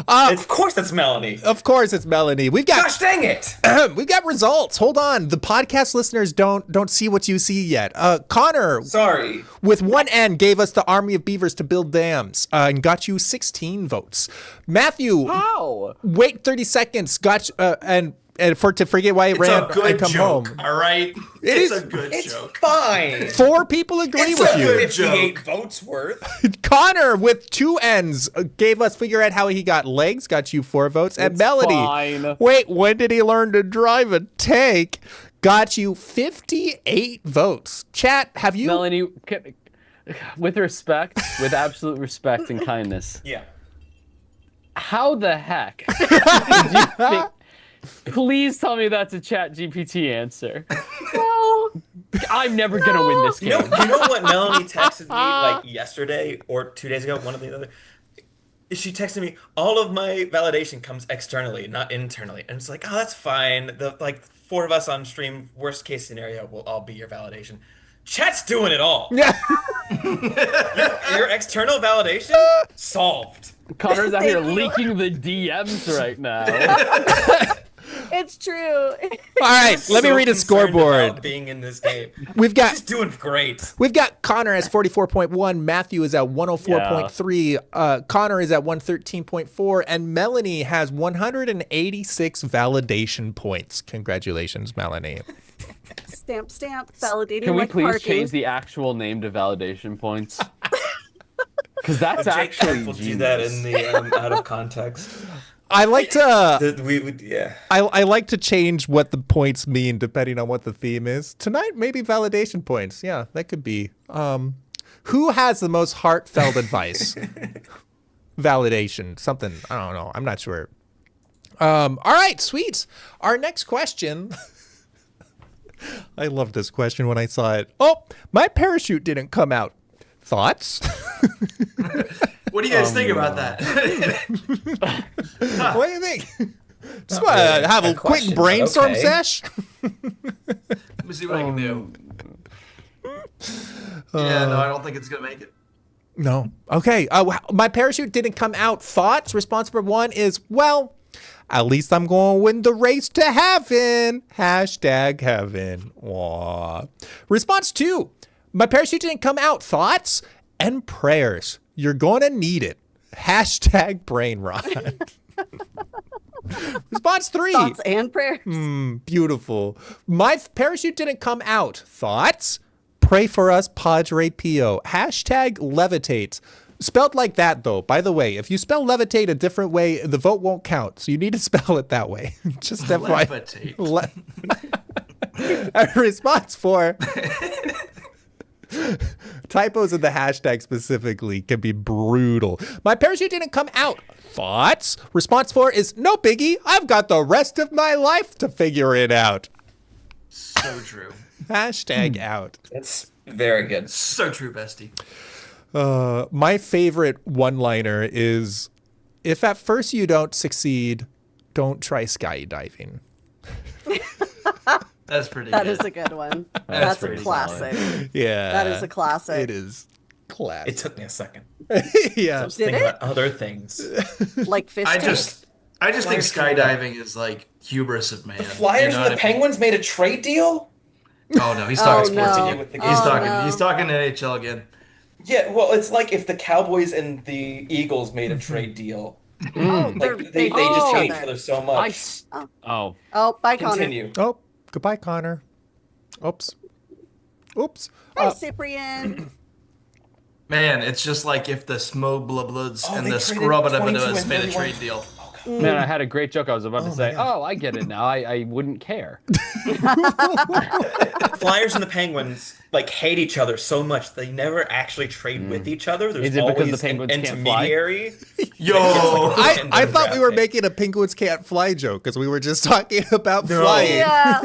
Of course that's Melanie. Of course it's Melanie. We've got Gosh dang it! we've got results. Hold on. The podcast listeners don't see what you see yet. Connor, Sorry. with one N, gave us the army of beavers to build dams and got you 16 votes. Matthew, How? wait 30 seconds, got and for to forget why it It's ran a good and come joke, home. all right? is- It's a good It's joke. fine. 4 people agree It's with a you. good joke. 58 votes worth. Connor with 2 N's gave us figure out how he got legs, got you 4 votes. And It's Melody, fine. wait, when did he learn to drive a tank? Got you 58 votes. Chat, have you? Melanie, with respect, with absolute respect and kindness, Yeah. how the heck did you think? Please tell me that's a Chat GPT answer. No. I'm never gonna win this You game. know what Melanie texted me like yesterday or 2 days ago, one of the other. She texted me, all of my validation comes externally, not internally. And it's like, oh, that's fine. The like 4 of us on stream, worst case scenario, will all be your validation. Chat's doing it all. Yeah. Your external validation solved. Connor's out here Thank you. leaking the DMs right now. It's true. All right, let me So read a concerned scoreboard. about being in this game. We've got She's doing great. We've got Connor as 44.1, Matthew is at 104.3, Connor is at 113.4, and Melanie has 186 validation points. Congratulations, Melanie. Stamp, validating Can we like please parking. change the actual name to validation points? Because that's Jake actually will genius. do that in the out of context. I like to We would, yeah. I like to change what the points mean depending on what the theme is. Tonight, maybe validation points. Yeah, that could be. Who has the most heartfelt advice? Validation, something. I don't know. I'm not sure. All right, sweet. Our next question. I loved this question when I saw it. Oh, my parachute didn't come out. Thoughts? What do you guys think about that? What do you think? Just Not want really to have a a quick question, but brainstorm okay. sesh. Let me see what I can do. Yeah, no, I don't think it's gonna make it. No. Okay. My parachute didn't come out. Thoughts? Response number 1 is, well, at least I'm going to win the race to heaven. Hashtag heaven. Aww. Response 2, my parachute didn't come out. Thoughts and prayers. You're going to need it. Hashtag brain rot. Response 3. Thoughts and prayers. Beautiful. My parachute didn't come out. Thoughts? Pray for us, Padre Pio. Hashtag levitate. Spelled like that, though. By the way, if you spell levitate a different way, the vote won't count. So you need to spell it that way. Just FYI. Levitate. Response 4. Typos in the hashtag specifically can be brutal. My parachute didn't come out. Thoughts? Response 4 is, no biggie. I've got the rest of my life to figure it out. So true. Hashtag out. It's very good. So true, bestie. My favorite one-liner is, if at first you don't succeed, don't try skydiving. That's pretty That good. is a good one. That's That's a pretty classic. Yeah. That is a classic. It is classic. It took me a second. Yeah. I was Did thinking it? about other things. Like fish I tank. just think skydiving is like hubris of man. The Flyers You know and what the I mean? Penguins made a trade deal? Oh no, he's talking Oh, sports no. again. With the He's Oh, talking. no. He's talking NHL again. Yeah, well, it's like if the Cowboys and the Eagles made a trade deal. Oh, Like they just oh, hate each they're- other so I much. s- oh, Oh, bye, Connor. Continue. Oh, goodbye, Connor. Oops. Oops. Hi, Cyprian. Man, it's just like if the Smobloods and they the traded Scrubadabadabas 22 made a and trade deal. Man, I had a great joke I was about to say. my gosh. Oh, I get it now. I wouldn't care. Flyers and the Penguins like hate each other so much they never actually trade with each other. There's Is it because the always Penguins an can't fly? intermediary. Yo, I thought we were making a penguins can't fly joke because we were just talking about flying. Yeah.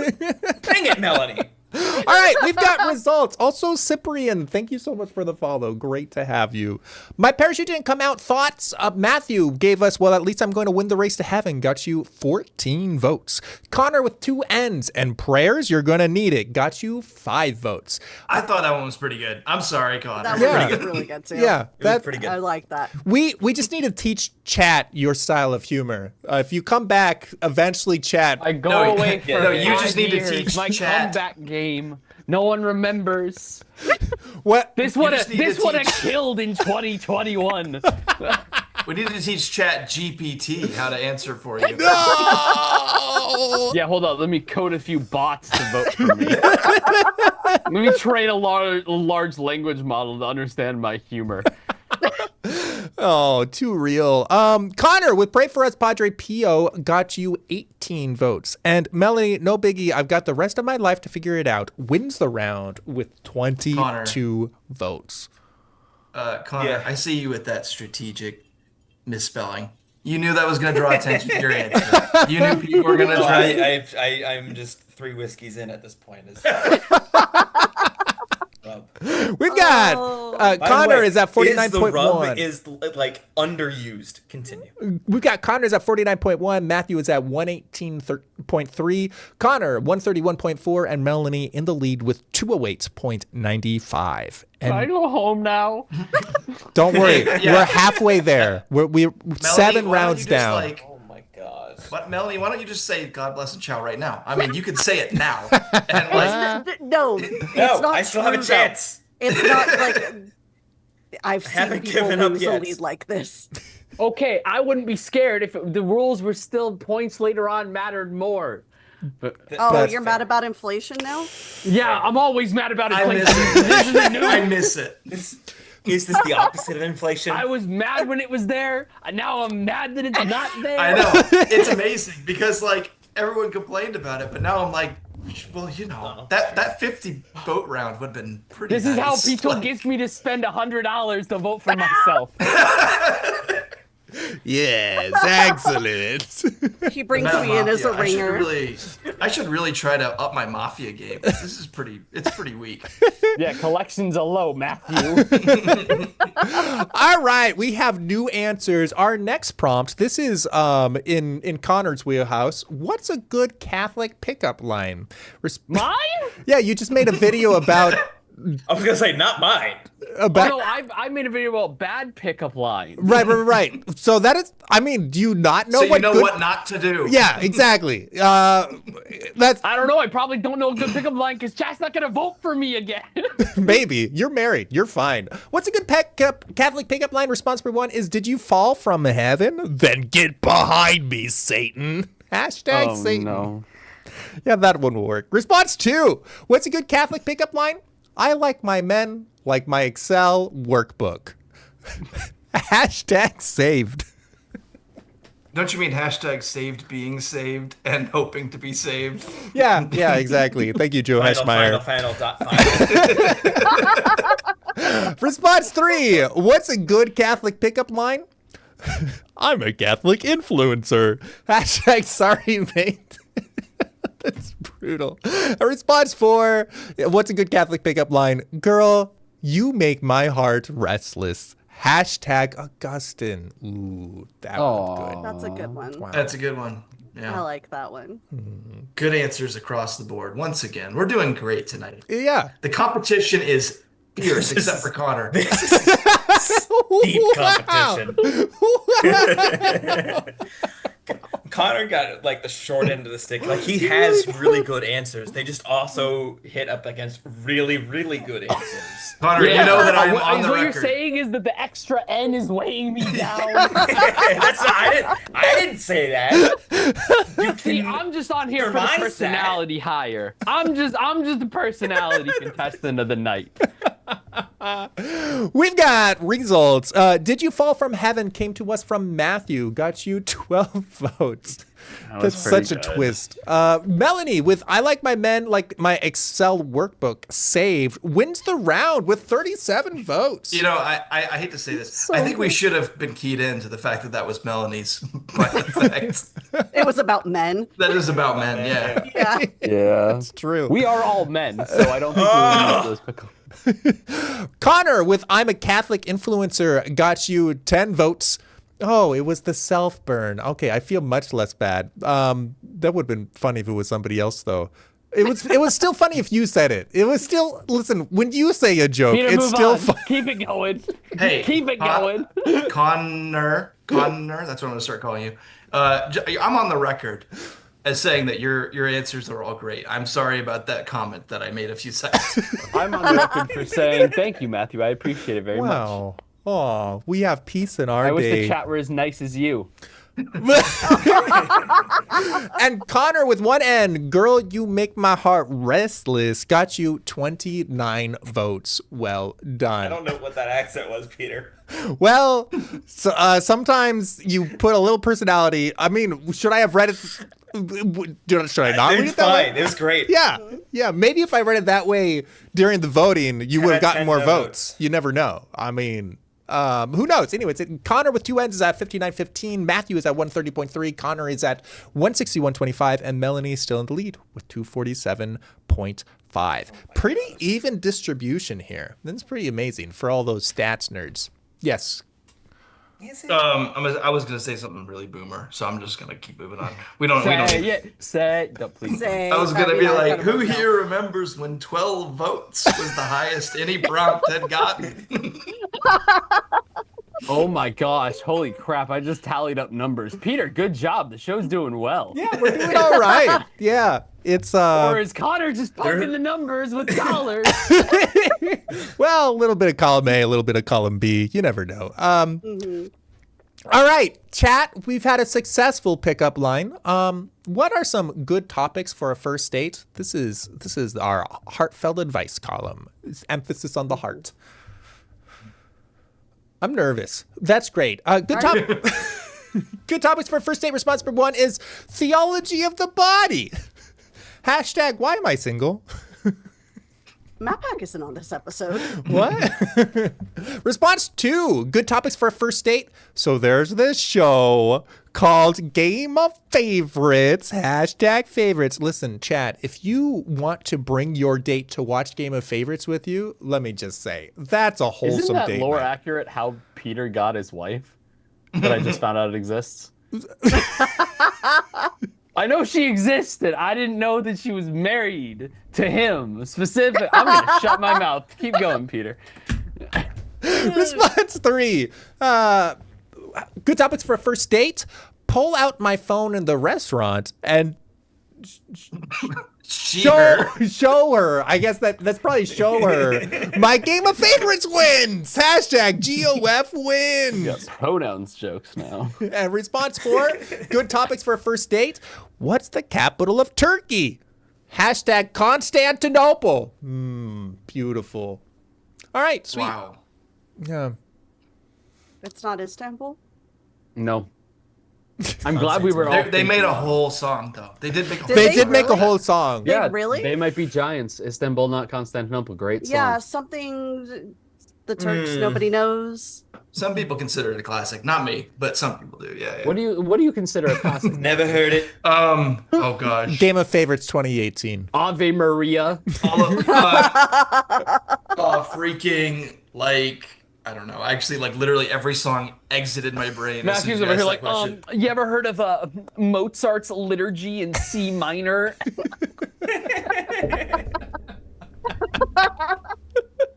Dang it, Melanie. All right, we've got results. Also, Cyprian, thank you so much for the follow. Great to have you. My parachute didn't come out. Thoughts? Matthew gave us, well, at least I'm going to win the race to heaven. Got you 14 votes. Connor with 2 N's and prayers, you're going to need it. Got you 5 votes. I thought that one was pretty good. I'm sorry, Connor. That Yeah. was really good too. Yeah, It was that pretty good. I like that. we just need to teach chat your style of humor. If you come back, eventually chat. I go No, away for no, you 5 just need to years. teach my chat. comeback game. No one remembers. What? This would have just need to teach- killed in 2021. We need to teach Chat GPT how to answer for you. No! Yeah, hold on. Let me code a few bots to vote for me. Let me train a large language model to understand my humor. Oh, too real. Connor with Pray For Us Padre Pio got you 18 votes. And Melanie, no biggie, I've got the rest of my life to figure it out, wins the round with 22 votes. Connor, Yeah. I see you with that strategic misspelling. You knew that was going to draw attention to your answer. You knew people were going to No, try. I'm just 3 whiskeys in at this point. We've got Oh. Connor is at The rub 49.1. is like underused. Continue. We've got Connor's at 49.1, Matthew is at 118.3, Connor 131.4, and Melanie in the lead with 208.95. Can I And go home now? don't worry, Yeah. we're halfway there. We're Melanie, 7 why don't rounds you just, down. like, Oh my god. Melanie, why don't you just say God bless and ciao right now? I mean, you can say it now. And like, No, No, it's not I still have a true, though. chance. It's not like I've seen haven't people given up lose a yet. lead like this. Okay, I wouldn't be scared if the rules were still points later on mattered more. But Oh, That's you're mad about inflation now? yeah, I'm always mad about it. I Like, miss it. this isn't new. I miss it. Is this the opposite of inflation? I was mad when it was there, and now I'm mad that it's not there. I know. It's amazing because like everyone complained about it, but now I'm like, well, you know, that 50 vote round would have been pretty This is how nice. Pito Like, gets me to spend $100 to vote for myself. Yes, excellent. He brings Meta me in as a Mafia. ringer. I should really try to up my Mafia game. This is it's pretty weak. Yeah, collections are low, Matthew. All right, we have new answers. Our next prompt, this is in Connor's wheelhouse. What's a good Catholic pickup line? Mine? Yeah, you just made a video about I was gonna say not mine. Oh, no, I made a video about bad pickup lines. right. So that is, I mean, do you not know So you what know good? what not to do. Yeah, exactly. That's I don't know. I probably don't know a good pickup line because chat's not gonna vote for me again. maybe you're married. You're fine. What's a good Catholic pickup line? Response number 1 is, "Did you fall from heaven? Then get behind me, Satan." Hashtag Satan. no. Yeah, that one will work. Response 2. What's a good Catholic pickup line? "I like my men like my Excel workbook." Hashtag saved. Don't you mean hashtag saved being saved and hoping to be saved? Yeah, exactly. Thank you, Joe Heschmeyer. Final. Response 3. What's a good Catholic pickup line? "I'm a Catholic influencer." Hashtag sorry, mate. That's brutal. Response 4. What's a good Catholic pickup line? "Girl, you make my heart restless." Hashtag Augustine. Ooh, that was good. That's a good one. Wow. That's a good one. I Yeah. like that one. Good answers across the board. Once again, we're doing great tonight. Yeah. The competition is fierce, except for Connor. Deep competition. Connor got like the short end of the stick. Like he has really good answers. They just also hit up against really, really good answers. Connor, you know that I'm on the what record. you're saying is that the extra N is weighing me down. That's not, I didn't say that. You See, can I'm just on here for the surmise personality hire. I'm just the personality contestant of the night. We've got results. Did You Fall From Heaven came to us from Matthew. Got you 12 votes. That's such a twist. Melanie with I Like My Men Like My Excel Workbook saved wins the round with 37 votes. You know, I hate to say this. I think we should have been keyed in to the fact that that was Melanie's by effect. It was about men. That is about men, yeah. Yeah. Yeah, That's true. we are all men, so I don't think we would use those. Connor with I'm a Catholic Influencer got you 10 votes. Oh, it was the self burn. Okay, I feel much less bad. That would have been funny if it was somebody else, though. It was still funny if you said it. It was still, listen, when you say a joke, Peter, it's move still on. fun. Keep it going. Hey, Keep it going. Connor, that's what I'm gonna start calling you. I'm on the record as saying that your answers are all great. I'm sorry about that comment that I made a few seconds ago. I'm on the record for saying thank you, Matthew. I appreciate it very much. Wow. Oh, we have peace in our I wish day. the chat were as nice as you. And Connor with one N, Girl, You Make My Heart Restless, got you 29 votes. Well done. I don't know what that accent was, Peter. Well, so, sometimes you put a little personality. I mean, should I have read it? Should I not read It's it that way? fine. It was great. Yeah. Maybe if I read it that way during the voting, you would have gotten 10 more votes. votes. You never know. I mean, who knows? Anyways, Connor with two N's is at 59.15. Matthew is at 130.3. Connor is at 161.25. And Melanie still in the lead with 247.5. Pretty even distribution here. That's pretty amazing for all those stats nerds. Yes. I was gonna say something really boomer, so I'm just gonna keep moving on. We don't. Please. Say, I was gonna be I like, gotta who vote now. here remembers when 12 votes was the highest any prompt had gotten? Oh my gosh, holy crap, I just tallied up numbers. Peter, good job. The show's doing well. Yeah, we're doing all right. Yeah. It's Or is Connor just pumping the numbers with dollars? well, a little bit of column A, a little bit of column B. You never know. All right, chat. We've had a successful pickup line. What are some good topics for a first date? This is our heartfelt advice column. It's emphasis on the heart. I'm nervous. That's great. Good topic. Good topics for a first date. Response number one is theology of the body. Hashtag, why am I single? Matt Pack isn't on this episode. What? Response two, good topics for a first date. So there's this show called Game of Favorites. Hashtag favorites. Listen, chat, if you want to bring your date to watch Game of Favorites with you, let me just say, that's a wholesome Isn't that date lore night. accurate how Peter got his wife? That I just found out it exists? I know she existed. I didn't know that she was married to him specific. I'm going to shut my mouth. Keep going, Peter. Response three, good topics for a first date. Pull out my phone in the restaurant and show her. I guess that's probably show her. My Game of Favorites wins. Hashtag GOF wins. Got pronouns jokes now. And response four, good topics for a first date. What's the capital of Turkey? Hashtag Constantinople. Beautiful. All right, sweet. Wow. Yeah. It's not Istanbul. No. I'm glad we were all. They made a whole song though. They did make a whole They they did make a really? whole song. Yeah, really? They might be giants. Istanbul, not Constantinople. Great song. Yeah, something the Turks nobody knows. Some people consider it a classic. Not me, but some people do. Yeah. What do you consider a classic? Never heard it. Oh gosh. Game of Favorites 2018. Ave Maria. All of, freaking like I don't know. Actually, like literally every song exited my brain. as soon Matthew's as you over here asked like, that question. you ever heard of Mozart's Liturgy in C minor?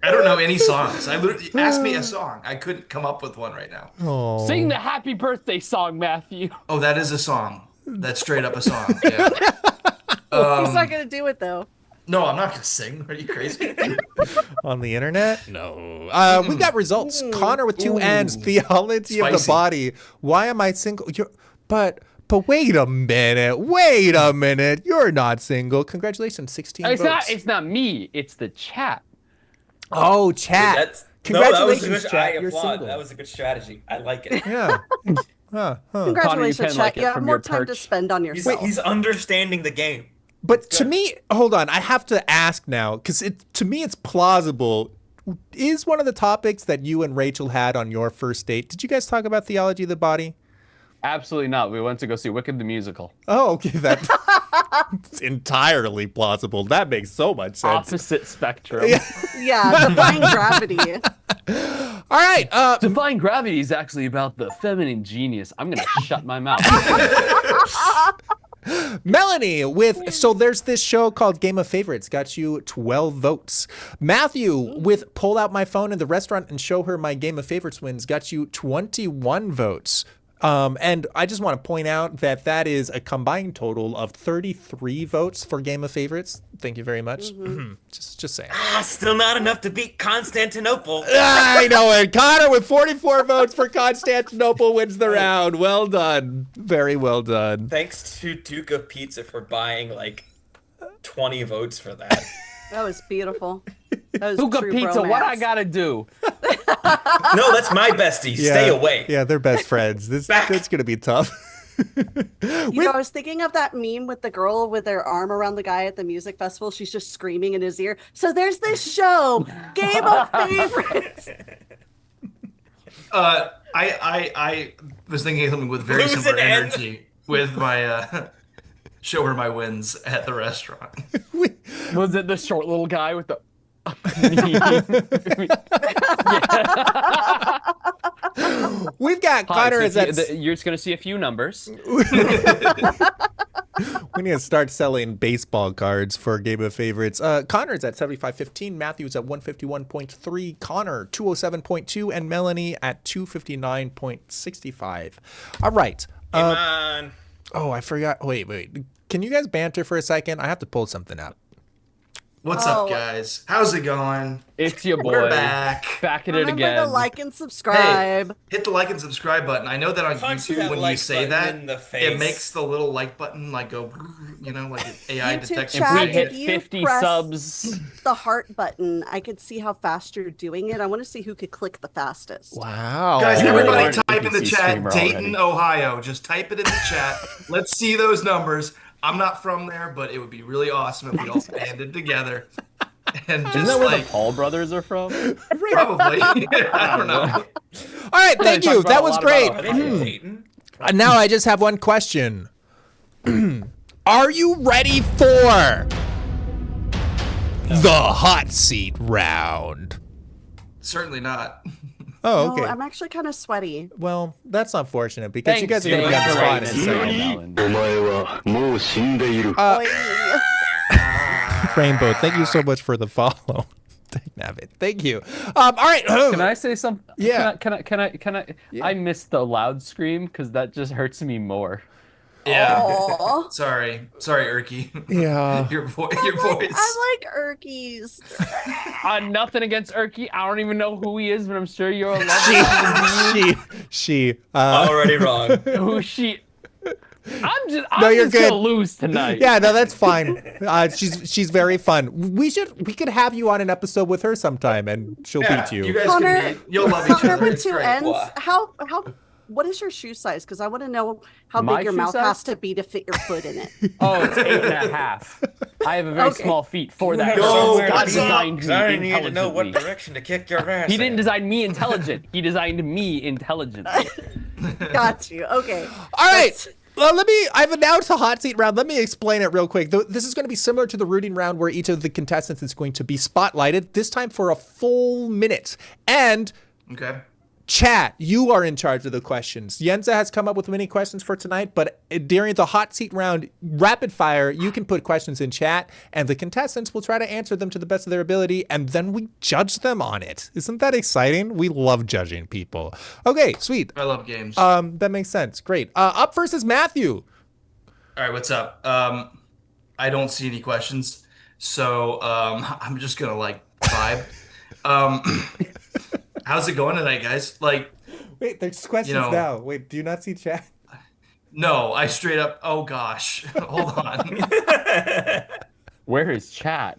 I don't know any songs. I literally asked me a song. I couldn't come up with one right now. Oh. Sing the Happy Birthday song, Matthew. Oh, that is a song. That's straight up a song. Yeah. He's not gonna do it though. No, I'm not gonna sing. Are you crazy? On the internet? No. We got results. Connor with two N's. Theology of the Spicy. body. Why am I single? But wait a minute. Wait a minute. You're not single. Congratulations, 16 votes. It's not me. It's the chat. Oh, chat. Congratulations, I chat. You're applaud. single. That was a good strategy. I like it. Yeah. Huh. Congratulations, can like chat. it You have from more your time to perch. spend on yourself. He's understanding the game. But to me, hold on, I have to ask now, because to me it's plausible. Is one of the topics that you and Rachel had on your first date, did you guys talk about theology of the body? Absolutely not. We went to go see Wicked the musical. Oh, okay, that's entirely plausible. That makes so much sense. Opposite spectrum. Yeah, defying gravity. All right. Defying Gravity is actually about the feminine genius. I'm gonna shut my mouth. Melanie so there's this show called Game of Favorites, got you 12 votes. Matthew with Pull Out My Phone in the Restaurant and Show Her My Game of Favorites wins, got you 21 votes. And I just want to point out that is a combined total of 33 votes for Game of Favorites. Thank you very much. Just saying. Still not enough to beat Constantinople. I know it. Connor with 44 votes for Constantinople wins the round. Well done. Very well done. Thanks to Duke of Pizza for buying like 20 votes for that. That was beautiful. That was Hookah true pizza, what I bromance. gotta do? No, that's my bestie. Stay away. Yeah, they're best friends. That's going to be tough. You know, I was thinking of that meme with the girl with her arm around the guy at the music festival. She's just screaming in his ear. So there's this show, Game of Favorites. I was thinking of something with very Lose similar an N. energy with my show her my wins at the restaurant. Was it the short little guy with the We've got Connor as that. You're just gonna see a few numbers. We need to start selling baseball cards for Game of Favorites. Connor's at 75.15, Matthew's at 151.3, Connor 207.2, and Melanie at 259.65. All right. Come on. Oh, I forgot. Wait. Can you guys banter for a second? I have to pull something up. What's up, guys? How's it going? It's your boy. We're back. Back at it Remember again. to like and subscribe. Hey, hit the like and subscribe button. I know that on Punch YouTube, that when you like say button in that, the face. it makes the little like button like go, like AI YouTube detects. If chat, we if hit you 50 press subs, the heart button, I could see how fast you're doing it. I want to see who could click the fastest. Wow. Guys, Oh, everybody Lord, type in the NPC chat, streamer Dayton, already. Ohio. Just type it in the chat. Let's see those numbers. I'm not from there, but it would be really awesome if we all banded together. And just isn't that where like, the Paul brothers are from? probably. I don't know. All right, thank Talk you. about That a was lot great. about Are they from Dayton? Now I just have one question. Are you ready for the hot seat round? Certainly not. Oh, No, okay. I'm actually kind of sweaty. Well, that's unfortunate because you Thanks, guys are going to be on the spot in a second. Alan. Oy. Rainbow, thank you so much for the follow. Thank you. All right. Can I say something? Yeah. Can I? I missed the loud scream because that just hurts me more. Yeah. Aw. Sorry, Erky. Yeah. Your voice. I like Erkies. Nothing against Erky. I don't even know who he is, but I'm sure you're a lovely She. Already wrong. who she. I'm just you're good. gonna lose tonight. Yeah, no, that's fine. She's very fun. We could have you on an episode with her sometime, and she'll beat you. You guys Connor- can meet. You'll love each Connor other. with It's two great. N's. How what is your shoe size? Because I want to know how My big your shoe mouth size? has to be to fit your foot in it. Oh, it's 8.5. I have a very Okay. small feet for that. Yo, God what's up? designed me I need to know what intelligently. direction to kick your ass. He didn't in. design me intelligent. He designed me intelligently. Got you. Okay. All right. Well, I've announced a hot seat round. Let me explain it real quick. This is going to be similar to the rooting round where each of the contestants is going to be spotlighted, this time for a full minute. And Okay. chat, you are in charge of the questions. Yenza has come up with many questions for tonight, but during the hot seat round, rapid fire, you can put questions in chat, and the contestants will try to answer them to the best of their ability, and then we judge them on it. Isn't that exciting? We love judging people. Okay, sweet. I love games. That makes sense. Great. Up first is Matthew. All right, what's up? I don't see any questions, so I'm just gonna like vibe. Um, how's it going tonight, guys? Like, Wait, there's you questions know, now. Wait, do you not see chat? no, I straight up. Oh gosh, hold on. Where is chat?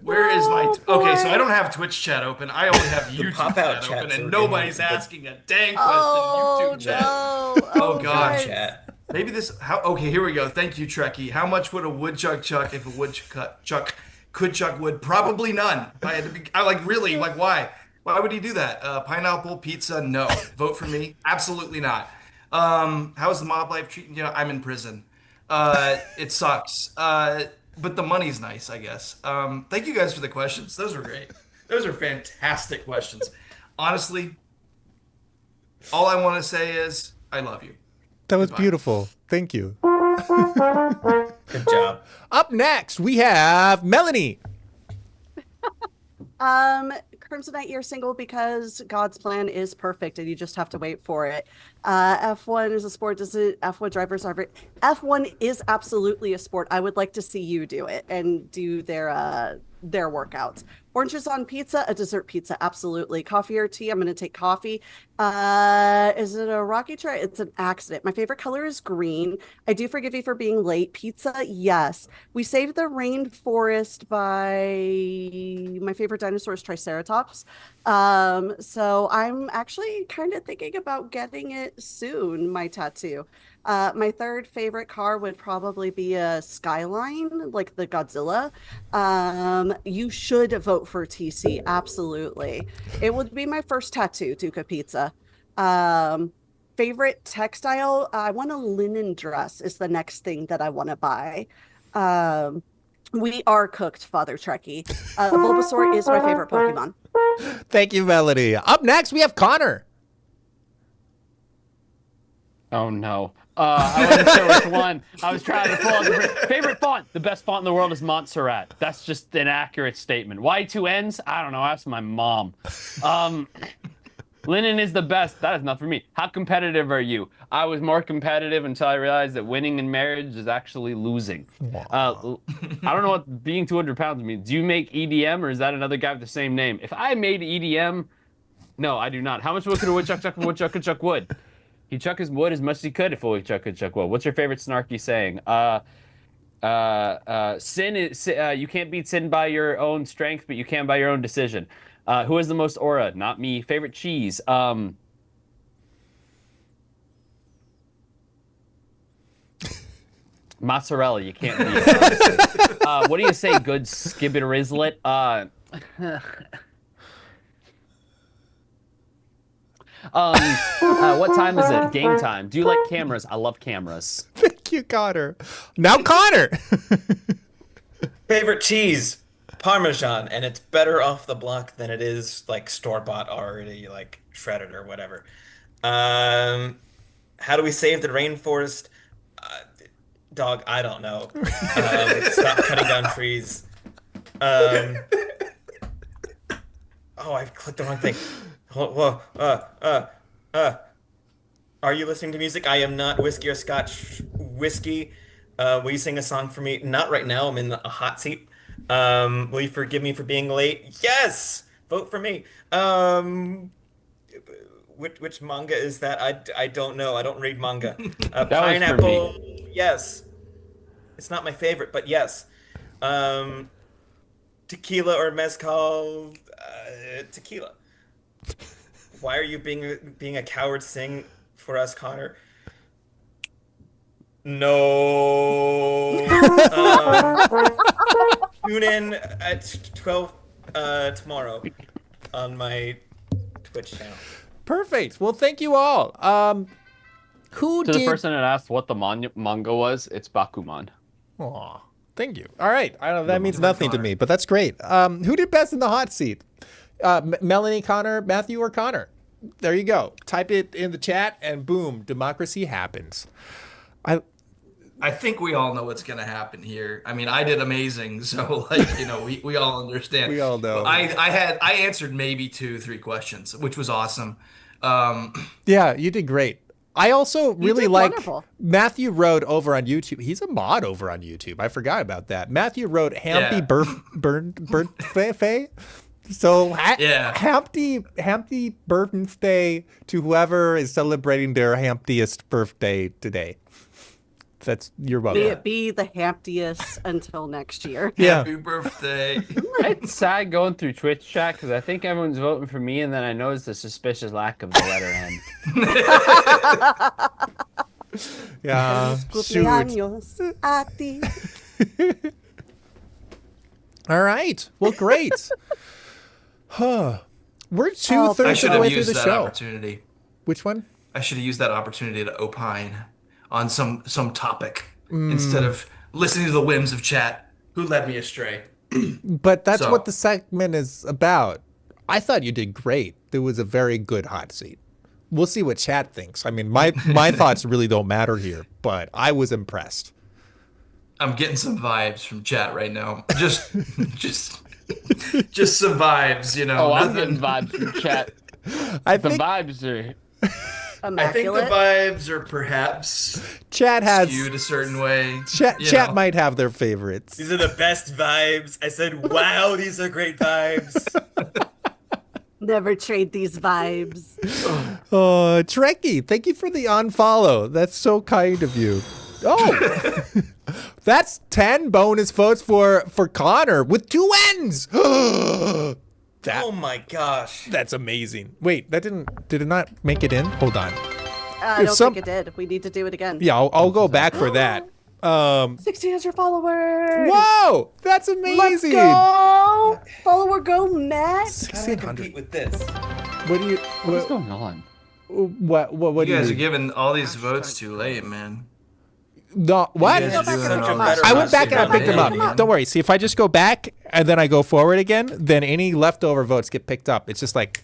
Where is my? Okay, so I boy. don't have Twitch chat open. I only have YouTube pop-out chat open, chats and are nobody's in the- asking a dang question Oh in YouTube chat. no! Oh Oh gosh. guys. Chat. Maybe this. How? Okay, here we go. Thank you, Trekkie. How much would a woodchuck chuck if a woodchuck could chuck wood? Probably none. If I had to be. I like really like why? Why would he do that? Pineapple pizza? No. Vote for me? Absolutely not. How's the mob life treating you? I'm in prison. It sucks. But the money's nice, I guess. Thank you guys for the questions. Those were great. Those are fantastic questions. Honestly, all I want to say is I love you. That was Goodbye. beautiful. Thank you. Good job. Up next, we have Melanie. Crimsonite Year single because God's plan is perfect and you just have to wait for it. F1 is a sport. Does it? F1 drivers are. F1 is absolutely a sport. I would like to see you do it and do their workouts. Oranges on pizza, a dessert pizza, absolutely. Coffee or tea? I'm going to take coffee. Is it a rocky try? It's an accident. My favorite color is green. I do forgive you for being late. Pizza, yes. We saved the rainforest by my favorite dinosaur is Triceratops. So I'm actually kind of thinking about getting it soon, my tattoo. My third favorite car would probably be a Skyline, like the Godzilla. You should vote for TC, absolutely. It would be my first tattoo, Duca Pizza. Favorite textile, I want a linen dress is the next thing that I want to buy. We are cooked, Father Trekkie. Bulbasaur is my favorite Pokemon. Thank you, Melanie. Up next, we have Connor. Oh no. I wasn't sure which one. I was trying to pull out the favorite font. The best font in the world is Montserrat. That's just an accurate statement. Why two N's? I don't know. Ask my mom. Linen is the best. That is not for me. How competitive are you? I was more competitive until I realized that winning in marriage is actually losing. I don't know what being 200 pounds means. Do you make EDM or is that another guy with the same name? If I made EDM, no, I do not. How much wood could a woodchuck chuck if a woodchuck could chuck wood? He chuck his wood as much as he could if a woodchuck could chuck wood. What's your favorite snarky saying? Sin is you can't beat sin by your own strength, but you can by your own decision. Who has the most aura? Not me. Favorite cheese? Mozzarella. You can't beat it. What do you say? Good skibberizlet? What time is it? Game time. Do you like cameras? I love cameras. Thank you, Connor. Now, Connor. Favorite cheese? Parmesan, and it's better off the block than it is like store-bought already like shredded or whatever. How do we save the rainforest? Dog, I don't know. Stop cutting down trees. Oh, I clicked the wrong thing. Whoa, are you listening to music? I am not whiskey or scotch whiskey. Will you sing a song for me? Not right now. I'm in a hot seat. Will you forgive me for being late? Yes! Vote for me. Which manga is that? I don't know. I don't read manga. was for Pineapple. Yes. It's not my favorite, but yes. Tequila or mezcal? Tequila. Why are you being a coward? Sing for us, Connor. No. Tune in at 12 tomorrow on my Twitch channel. Perfect. Well, thank you all. Who To did? the person that asked what the manga was, it's Bakuman. Aw, thank you. All right. I don't know. That means nothing to me, but that's great. Who did best in the hot seat? Melanie, Connor, Matthew, or Connor? There you go. Type it in the chat, and boom, democracy happens. I think we all know what's going to happen here. I mean, I did amazing, so like we all understand. We all know. I answered maybe 2-3 questions, which was awesome. Yeah, you did great. I also really did like wonderful. Matthew wrote over on YouTube. He's a mod over on YouTube. I forgot about that. Matthew wrote Hampy birthday. So Hampy birthday to whoever is celebrating their Hamptiest birthday today. That's your welcome. May it be the hamptiest until next year. Yeah. Happy birthday. It's sad going through Twitch chat because I think everyone's voting for me, and then I noticed the suspicious lack of the letter N. Yeah. Shoot. Cumpleaños a ti. All right. Well, great. We're I two-thirds should of the way have through used the that show. opportunity. Which one? I should have used that opportunity to opine on some topic instead of listening to the whims of chat, who led me astray. But that's So- what the segment is about. I thought you did great. It was a very good hot seat. We'll see what chat thinks. I mean, my thoughts really don't matter here, but I was impressed. I'm getting some vibes from chat right now. Just some vibes, you know. Oh, I'm nothing- getting vibes from chat. I The think vibes are. I think the Immaculate. vibes are perhaps chat has skewed a certain way. chat. you Chat know. might have their favorites. These are the best vibes. I said, wow, these are great vibes. Never trade these vibes. Oh, Trekkie, thank you for the unfollow. That's so kind of you. Oh, that's 10 bonus votes for CONOR with 2 N's. Oh my gosh. That's amazing. Wait, did it not make it in? Hold on. I If don't some- think it did. We need to do it again. Yeah, I'll go back for that. 1,600 followers. Whoa, that's Let's amazing. go. Follower go, Matt. How do I 1600. compete with this? What do you What's what going on? what You do guys you are giving all these votes too late, man. No, what? You guys are Go back doing and all pick 'em this up. I went back and I massive picked them up. nominating. Don't worry. See, if I just go back and then I go forward again, then any leftover votes get picked up. It's just like,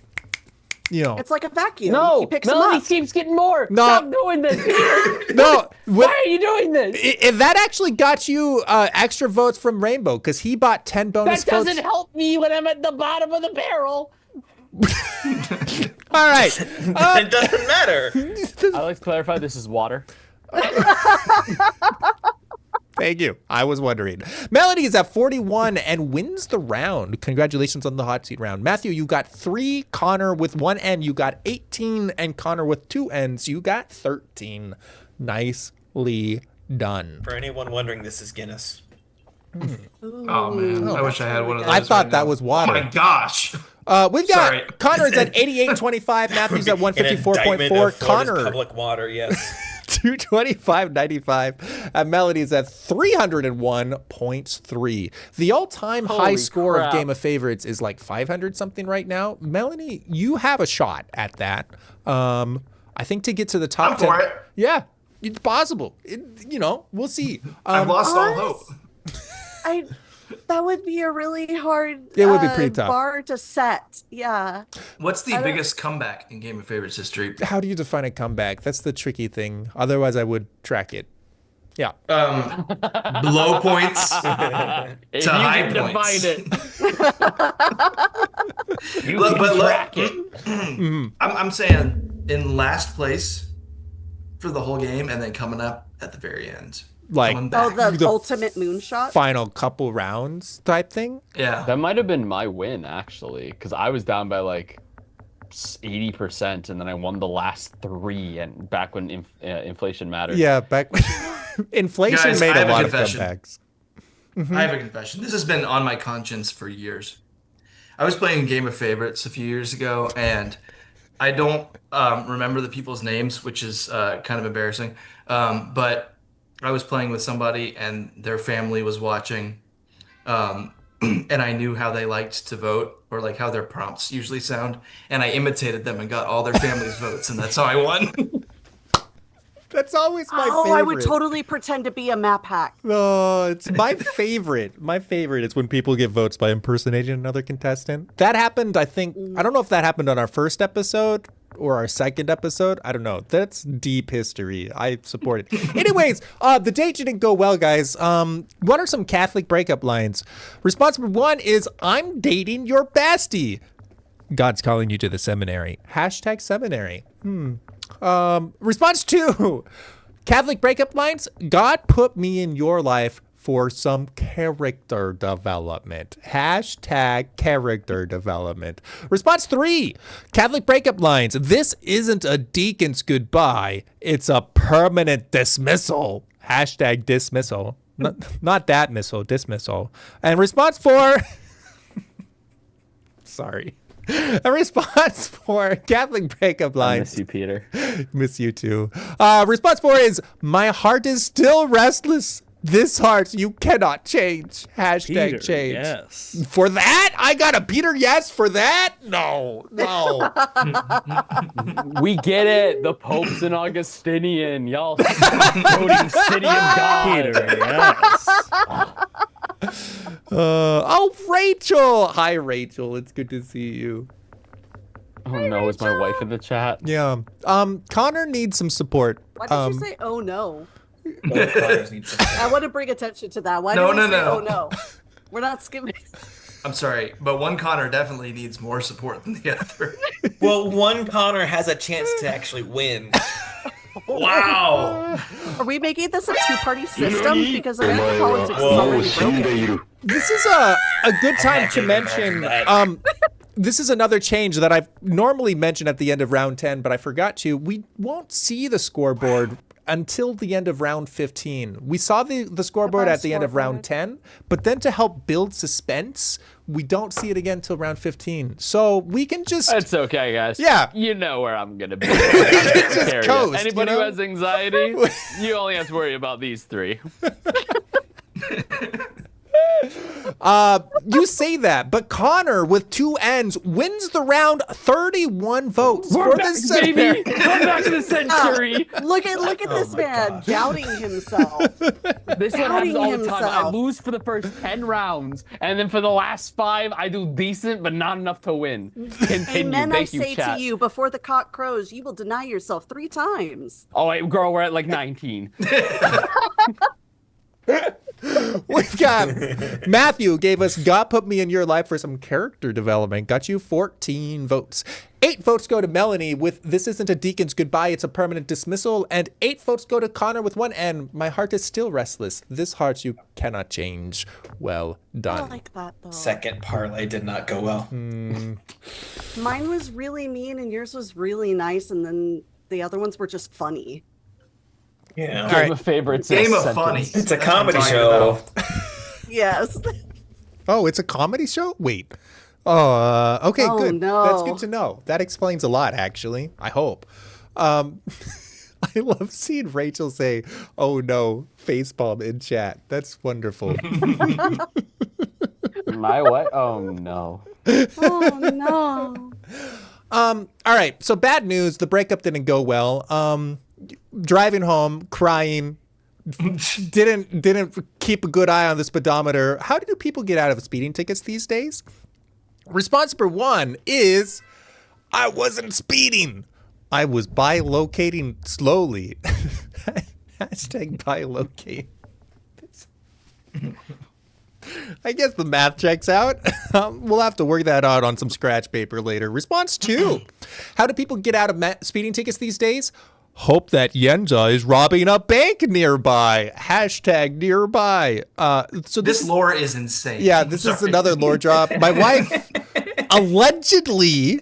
you know. It's like a vacuum. No, He picks them Melanie up. keeps getting more. No. Stop doing this. No, Why are you doing this? if that actually got you extra votes from Rainbow, because he bought 10 bonus That votes. doesn't help me when I'm at the bottom of the barrel. All right. It doesn't matter. I like to clarify this is water. Thank you. I was wondering. Melanie is at 41 and wins the round. Congratulations on the hot seat round. Matthew, you got 3. CONOR with 1 N. You got 18. And CONOR with 2 N's. You got 13. Nicely done. For anyone wondering, this is Guinness. Oh man, I wish I had one of those. I thought right that now. was water. Oh my gosh. We've got Sorry. CONOR's at 88.25. Matthew's at An indictment of 154.4. Florida's CONOR public water, yes. 225.95. And Melody's at 301.3. The all-time high Holy score crap. of Game of Favorites is like 500 something right now. Melanie, you have a shot at that. I think to get to the top I'm for 10. it. Yeah, it's possible. We'll see. I've lost all hope. That would be a really hard It would be pretty tough. bar to set. Yeah. What's the biggest comeback in Game of Favorites history? How do you define a comeback? That's the tricky thing. Otherwise, I would track it. Yeah. Low points. If To you high can define points. it. You Look, can but look- track it. I'm saying in last place for the whole game, and then coming up at the very end. Like Coming Oh, back. the The ultimate moonshot. final couple rounds type thing. Yeah. That might have been my win, actually, because I was down by like 80%, and then I won the last 3, and back when inflation mattered. Yeah, back inflation Guys, made I a have a lot of confession. comebacks. I have a confession. This has been on my conscience for years. I was playing Game of Favorites a few years ago, and I don't remember the people's names, which is kind of embarrassing. But I was playing with somebody, and their family was watching, and I knew how they liked to vote, or like how their prompts usually sound, and I imitated them and got all their family's votes, and that's how I won. That's always my Oh, favorite. I would totally pretend to be a map hack. Oh, it's my favorite. My favorite is when people get votes by impersonating another contestant. That happened, I think. I don't know if that happened on our first episode or our second episode. I don't know. That's deep history. I support it. Anyways, the date didn't go well, guys. What are some Catholic breakup lines? Response number 1 is, I'm dating your bestie. God's calling you to the seminary. Hashtag seminary. Response 2. Catholic breakup lines. God put me in your life for some character development. Hashtag character development. Response 3. Catholic breakup lines. This isn't a deacon's goodbye. It's a permanent dismissal. Hashtag dismissal. Not that missile, dismissal. And response 4. Sorry. A response 4. Catholic breakup I lines. miss you, Peter. Miss you too. Response 4 is, my heart is still restless. This heart you cannot change. Hashtag Peter, change. yes. For that? I got a Peter yes for that? No. We get it. The Pope's an Augustinian. Y'all voting City of God. Peter, yes. Rachel. Hi, Rachel. It's good to see you. Oh no, is my wife in the chat? Yeah. Connor needs some support. Why did you say, oh no? Both Conors need support. I want to bring attention to that. Why No, did we no, say, no. oh no? We're not skipping. I'm sorry, but one Connor definitely needs more support than the other. Well, one Conor has a chance to actually win. Wow. Are we making this a two-party system? Because American politics is already broken. This is a good time to mention. This is another change that I've normally mentioned at the end of round 10, but I forgot to. We won't see the scoreboard until the end of round 15. We saw the scoreboard at the end of round 10, but then to help build suspense, we don't see it again until round 15. So we can just... It's okay, guys. Yeah. You know where I'm going to be. just coast, Anybody you know? who has anxiety, you only have to worry about these 3. You say that, but Connor with 2 N's wins the round 31 votes We're for back, the seminary. baby. Come back to the century. Look at this man doubting himself. This one happens Doubting all the time. I himself. lose for the first 10 rounds, and then for the last 5, I do decent, but not enough to win. Continue. Amen, Thank I you, say chat. to you, before the cock crows, you will deny yourself 3 times. Oh, wait, girl, we're at like 19. We've got Matthew gave us God put me in your life for some character development. Got you 14 votes. 8 votes go to Melanie with this isn't a deacon's goodbye, it's a permanent dismissal. And 8 votes go to Connor with 1 N. My heart is still restless. This heart you cannot change. Well I done. like that though. Second parlay did not go well. Mine was really mean and yours was really nice, and then the other ones were just funny. Yeah. Game of favorites. in a Game of sentence. funny. It's a That's what I'm comedy talking show. about. Yes. Oh, it's a comedy show? Wait. Okay, Oh, good. no. That's good to know. That explains a lot, actually. I hope. I love seeing Rachel say, oh no, facepalm in chat. That's wonderful. My what? Oh, no. Oh no. All right, so bad news. The breakup didn't go well. Driving home, crying, didn't keep a good eye on the speedometer. How do people get out of speeding tickets these days? Response number 1 is, I wasn't speeding. I was bilocating slowly. Hashtag bilocate. I guess the math checks out. We'll have to work that out on some scratch paper later. Response 2. How do people get out of speeding tickets these days? Hope that Yenza is robbing a bank nearby. Hashtag nearby. So This lore is insane. yeah, this is Sorry. another lore drop. My wife allegedly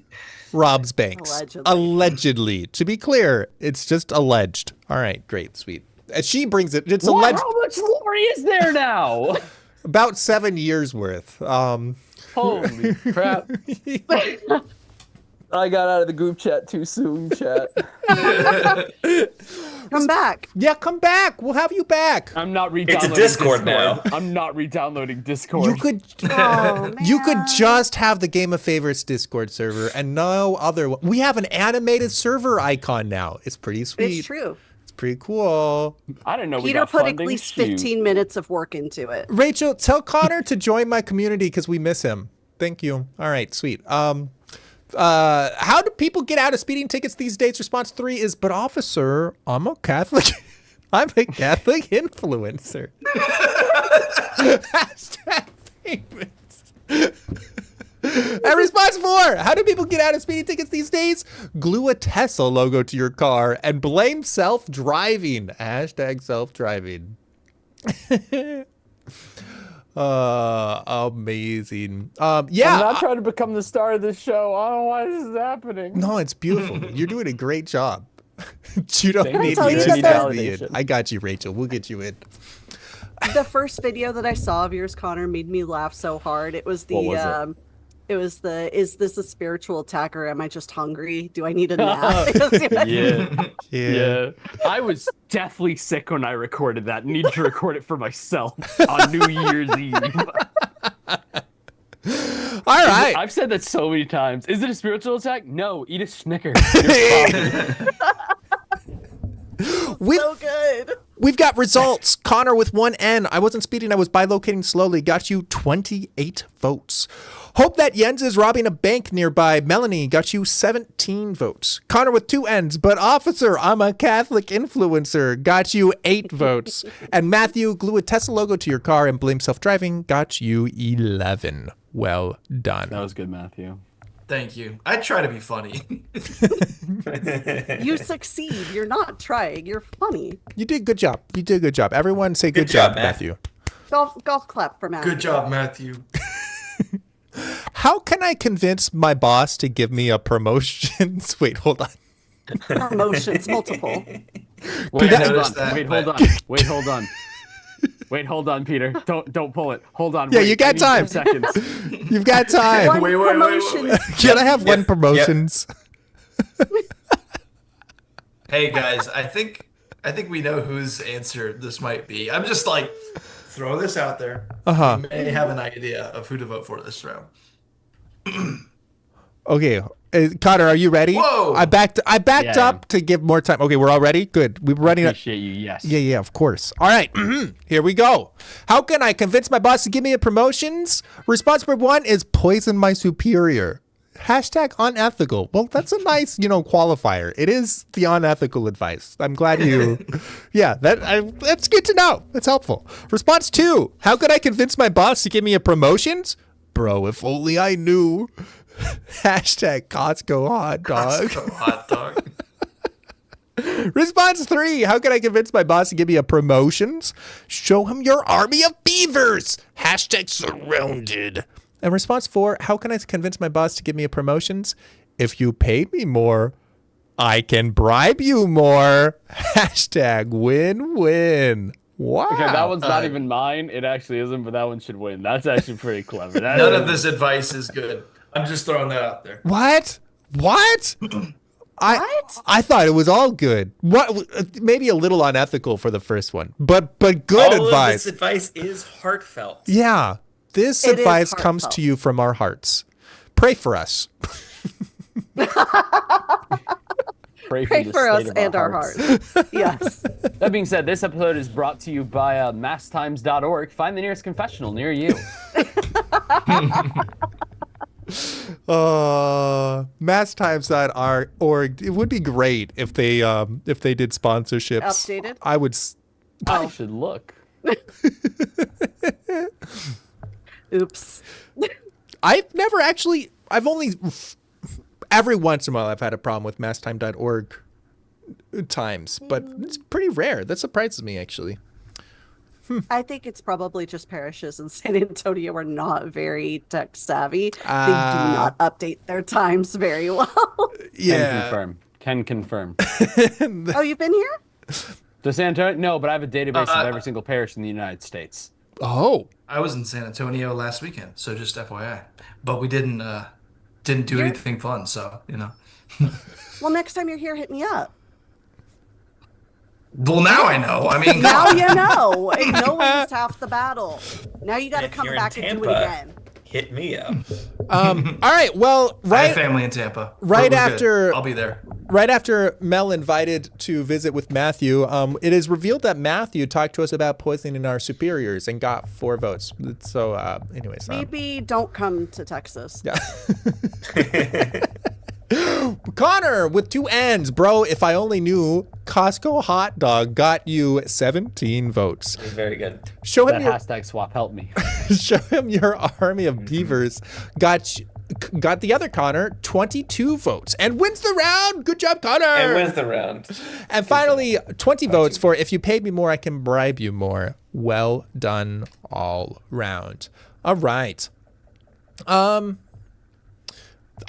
robs banks. Allegedly. Allegedly. To be clear, it's just alleged. All right, great, sweet. She brings it. It's What? alleged. How much lore is there now? About 7 years worth. Holy crap. I got out of the group chat too soon, chat. Come back. Yeah, come back. We'll have you back. I'm not re-downloading It's a Discord now. I'm not re-downloading Discord. You could Oh man. you could just have the Game of Favorites Discord server and no other. We have an animated server icon now. It's pretty sweet. It's true. It's pretty cool. I didn't know we Peter got put at funding. least Shoot. 15 minutes of work into it. Rachel, tell Connor to join my community because we miss him. Thank you. All right, sweet. How do people get out of speeding tickets these days? Response 3 is, but officer, I'm a Catholic. I'm a Catholic influencer. Hashtag famous. And response 4, how do people get out of speeding tickets these days? Glue a Tesla logo to your car and blame self-driving. Hashtag self-driving. Amazing. Yeah. I'm not trying to become the star of this show. I don't know why this is happening. No, it's beautiful. You're doing a great job. You don't Thank need you. me Tell to you stab that- me in. validation. I got you, Rachel. We'll get you in. The first video that I saw of yours, Connor, made me laugh so hard. It was the What was is this a spiritual attack or am I just hungry? Do I need a nap? Yeah. I was deathly sick when I recorded that. Needed to record it for myself on New Year's Eve. All right. I've said that so many times. Is it a spiritual attack? No. Eat a Snicker. You're fine. So good. We've got results. Connor with 1 N. I wasn't speeding. I was bilocating slowly. Got you 28 votes. Hope that Jens is robbing a bank nearby. Melanie got you 17 votes. Connor with 2 N's. But officer, I'm a Catholic influencer. Got you 8 votes. And Matthew, glue a Tesla logo to your car and blame self-driving. Got you 11. Well done. That was good, Matthew. Thank you. I try to be funny. You succeed. You're not trying. You're funny. You did a good job. You did a good job. Everyone say good job, Matthew. Golf clap for Matt. Good job, Matthew. How can I convince my boss to give me a promotion? Wait, hold on. Promotions, multiple. Wait, I hold noticed on. that, Wait, but- hold on. Wait, hold on. Wait, hold on, Peter. Don't pull it. Hold on. Yeah, wait. you got I need time. 10 seconds. You've got time. One wait. promotion. Can I have one promotions? Hey guys, I think we know whose answer this might be. I'm just like throw this out there. Uh-huh. You may have an idea of who to vote for this round. Okay. Connor, are you ready? Whoa! I backed Yeah. up to give more time. Okay, we're all ready? Good. We're running up. Appreciate you. Yes. Yeah, of course. All right. Here we go. How can I convince my boss to give me a promotions? Response number 1 is poison my superior. Hashtag unethical. Well, that's a nice, qualifier. It is the unethical advice. I'm glad you. Yeah, that's good to know. That's helpful. Response 2. How could I convince my boss to give me a promotions? Bro, if only I knew. Hashtag Costco hot dog. Costco hot dog. Response 3. How can I convince my boss to give me a promotions? Show him your army of beavers. Hashtag surrounded. And response 4. How can I convince my boss to give me a promotions? If you pay me more, I can bribe you more. Hashtag win-win. Wow. Okay, that one's not even mine. It actually isn't, but that one should win. That's actually pretty clever. None of this advice is good. I'm just throwing that out there. What? I thought it was all good. What? Maybe a little unethical for the first one, but good All advice. of this advice is heartfelt. Yeah, this It is advice comes heartfelt. to you from our hearts. Pray for us. Pray Pray the for us state of and our hearts. hearts. Yes. That being said, this episode is brought to you by masstimes.org. Find the nearest confessional near you. Masstimes.org. It would be great if they did sponsorships. Updated? I would. I should look. Oops. I've never actually. I've only. Every once in a while, I've had a problem with masstime.org times, but it's pretty rare. That surprises me, actually. I think it's probably just parishes in San Antonio are not very tech savvy. They do Ah. not update their times very well. Can confirm. Oh, you've been here? To San Antonio? No, but I have a database of every single parish in the United States. Oh. I was in San Antonio last weekend, so just FYI. But we didn't do anything fun, so Well, next time you're here, hit me up. Well, now I know. I mean, Now you know. Knowing is half the battle. Now you got to If come you're in back and do it Tampa, again. Hit me up. All right. Well, I have right family in Tampa. right We're good. after- I'll be there. right after Mel invited to visit with Matthew, it is revealed that Matthew talked to us about poisoning our superiors and got 4 votes. So, anyways, Maybe don't come to Texas. yeah. Connor with 2 N's, bro. If I only knew, Costco hot dog got you 17 votes. It's very good. Show That him your hashtag swap helped me. show him your army of beavers. Got got the other Connor 22 votes and wins the round. Good job, Connor. And wins the round. And finally, 20 votes for if you paid me more, I can bribe you more. Well done all round. All right.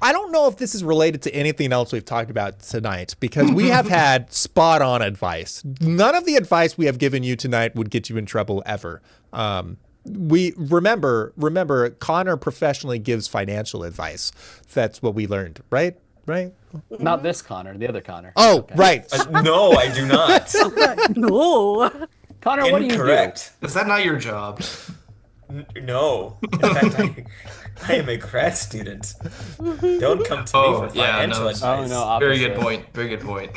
I don't know if this is related to anything else we've talked about tonight because we have had spot on advice. None of the advice we have given you tonight would get you in trouble ever. We remember Connor professionally gives financial advice. That's what we learned, right? Not this Connor, the other Connor. Oh, Okay. right. No, I do not. No. Connor, what do you do? Incorrect. Is that not your job? No. In fact, I am a grad student. Don't come to me for financial advice. Oh, no, Very opposite. good point. Very good point.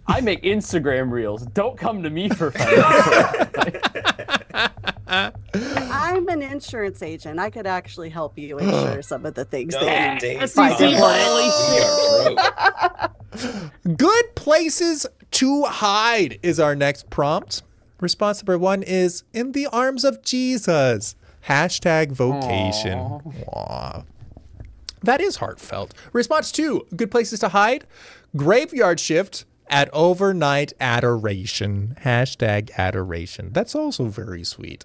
I make Instagram reels. Don't come to me for financial advice. I'm an insurance agent. I could actually help you insure some of the things that you Dave, SEC we violation. are broke. Good places to hide is our next prompt. Response number 1 is in the arms of Jesus. #vocation. Aw. That is heartfelt. Response 2, good places to hide. Graveyard shift at overnight adoration. #adoration. That's also very sweet.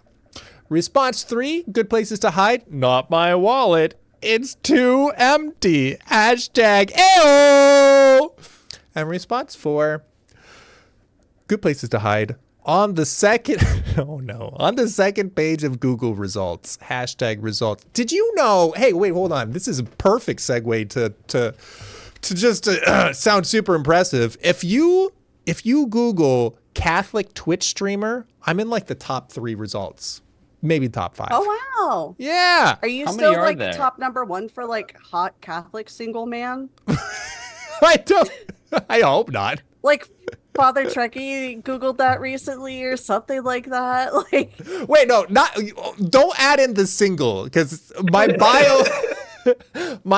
Response 3, good places to hide. Not my wallet. It's too empty. #AO. And response 4, good places to hide. On the second, on the second page of Google results, #results. Did you know? Hey, wait, hold on. This is a perfect segue to just sound super impressive. If you Google Catholic Twitch streamer, I'm in like the top 3 results, maybe top 5. Oh wow. Yeah. Are you How still many are like there? top #1 for like hot Catholic single man? I hope not. Like Father Trekkie Googled that recently or something like that. Like Wait, no, don't add in the single because my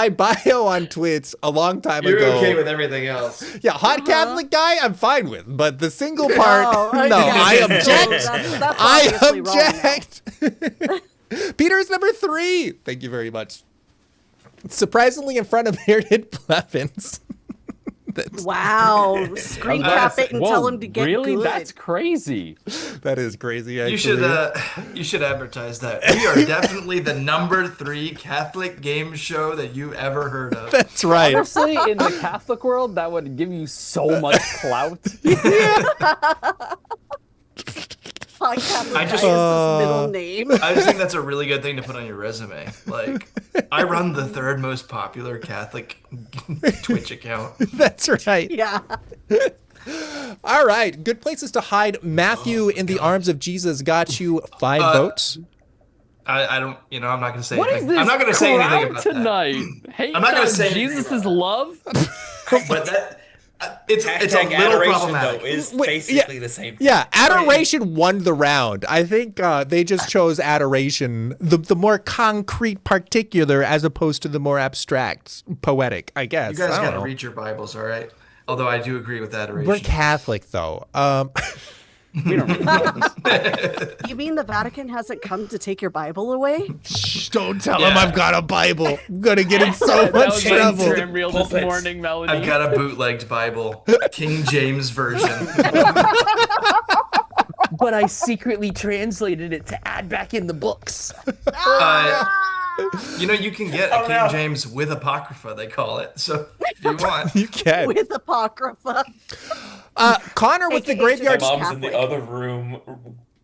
bio on Twitch a long time You're ago. okay with everything else. Yeah, hot Catholic guy, I'm fine with, but the single part, okay. no, I No, object. that's I obviously wrong now. object. Peter's number 3. Thank you very much. Surprisingly in front of bearded plebins. Wow. Screen cap it and Whoa, tell him to get really? good. That's crazy. That is crazy, actually. You should advertise that. We are definitely the number 3 Catholic game show that you ever heard of. That's right. Honestly, in the Catholic world, that would give you so much clout. Podcast I just- guy is his middle name. I just think that's a really good thing to put on your resume. Like, I run the 3rd most popular Catholic Twitch account. That's right. Yeah. All right. Good places to hide. Matthew in the arms of Jesus got you 5 votes. I don't, I'm not going to say What is anything. this I'm not going to say anything about tonight? Hate I'm not gonna on say anything Jesus' about love? that. But that, it's a little adoration, problematic. though, is Wait, basically the same thing. Yeah, adoration won the round. I think they just chose adoration, the more concrete, particular, as opposed to the more abstract, poetic, I guess. You guys I don't got to know. read your Bibles, all right? Although I do agree with adoration. We're Catholic, though. We don't read Bibles. You mean the Vatican hasn't come to take your Bible away? Shh, don't tell Yeah. him I've got a Bible. I'm going to get in so That much was my trouble. Instagram reel this Pulpits. morning, Melanie. I've got a bootlegged Bible, King James version. But I secretly translated it to add back in the books. You can get a King James with Apocrypha, they call it. So if you want. You can. With Apocrypha. Connor with the AKA graveyard. My Church mom's in the Catholic. other room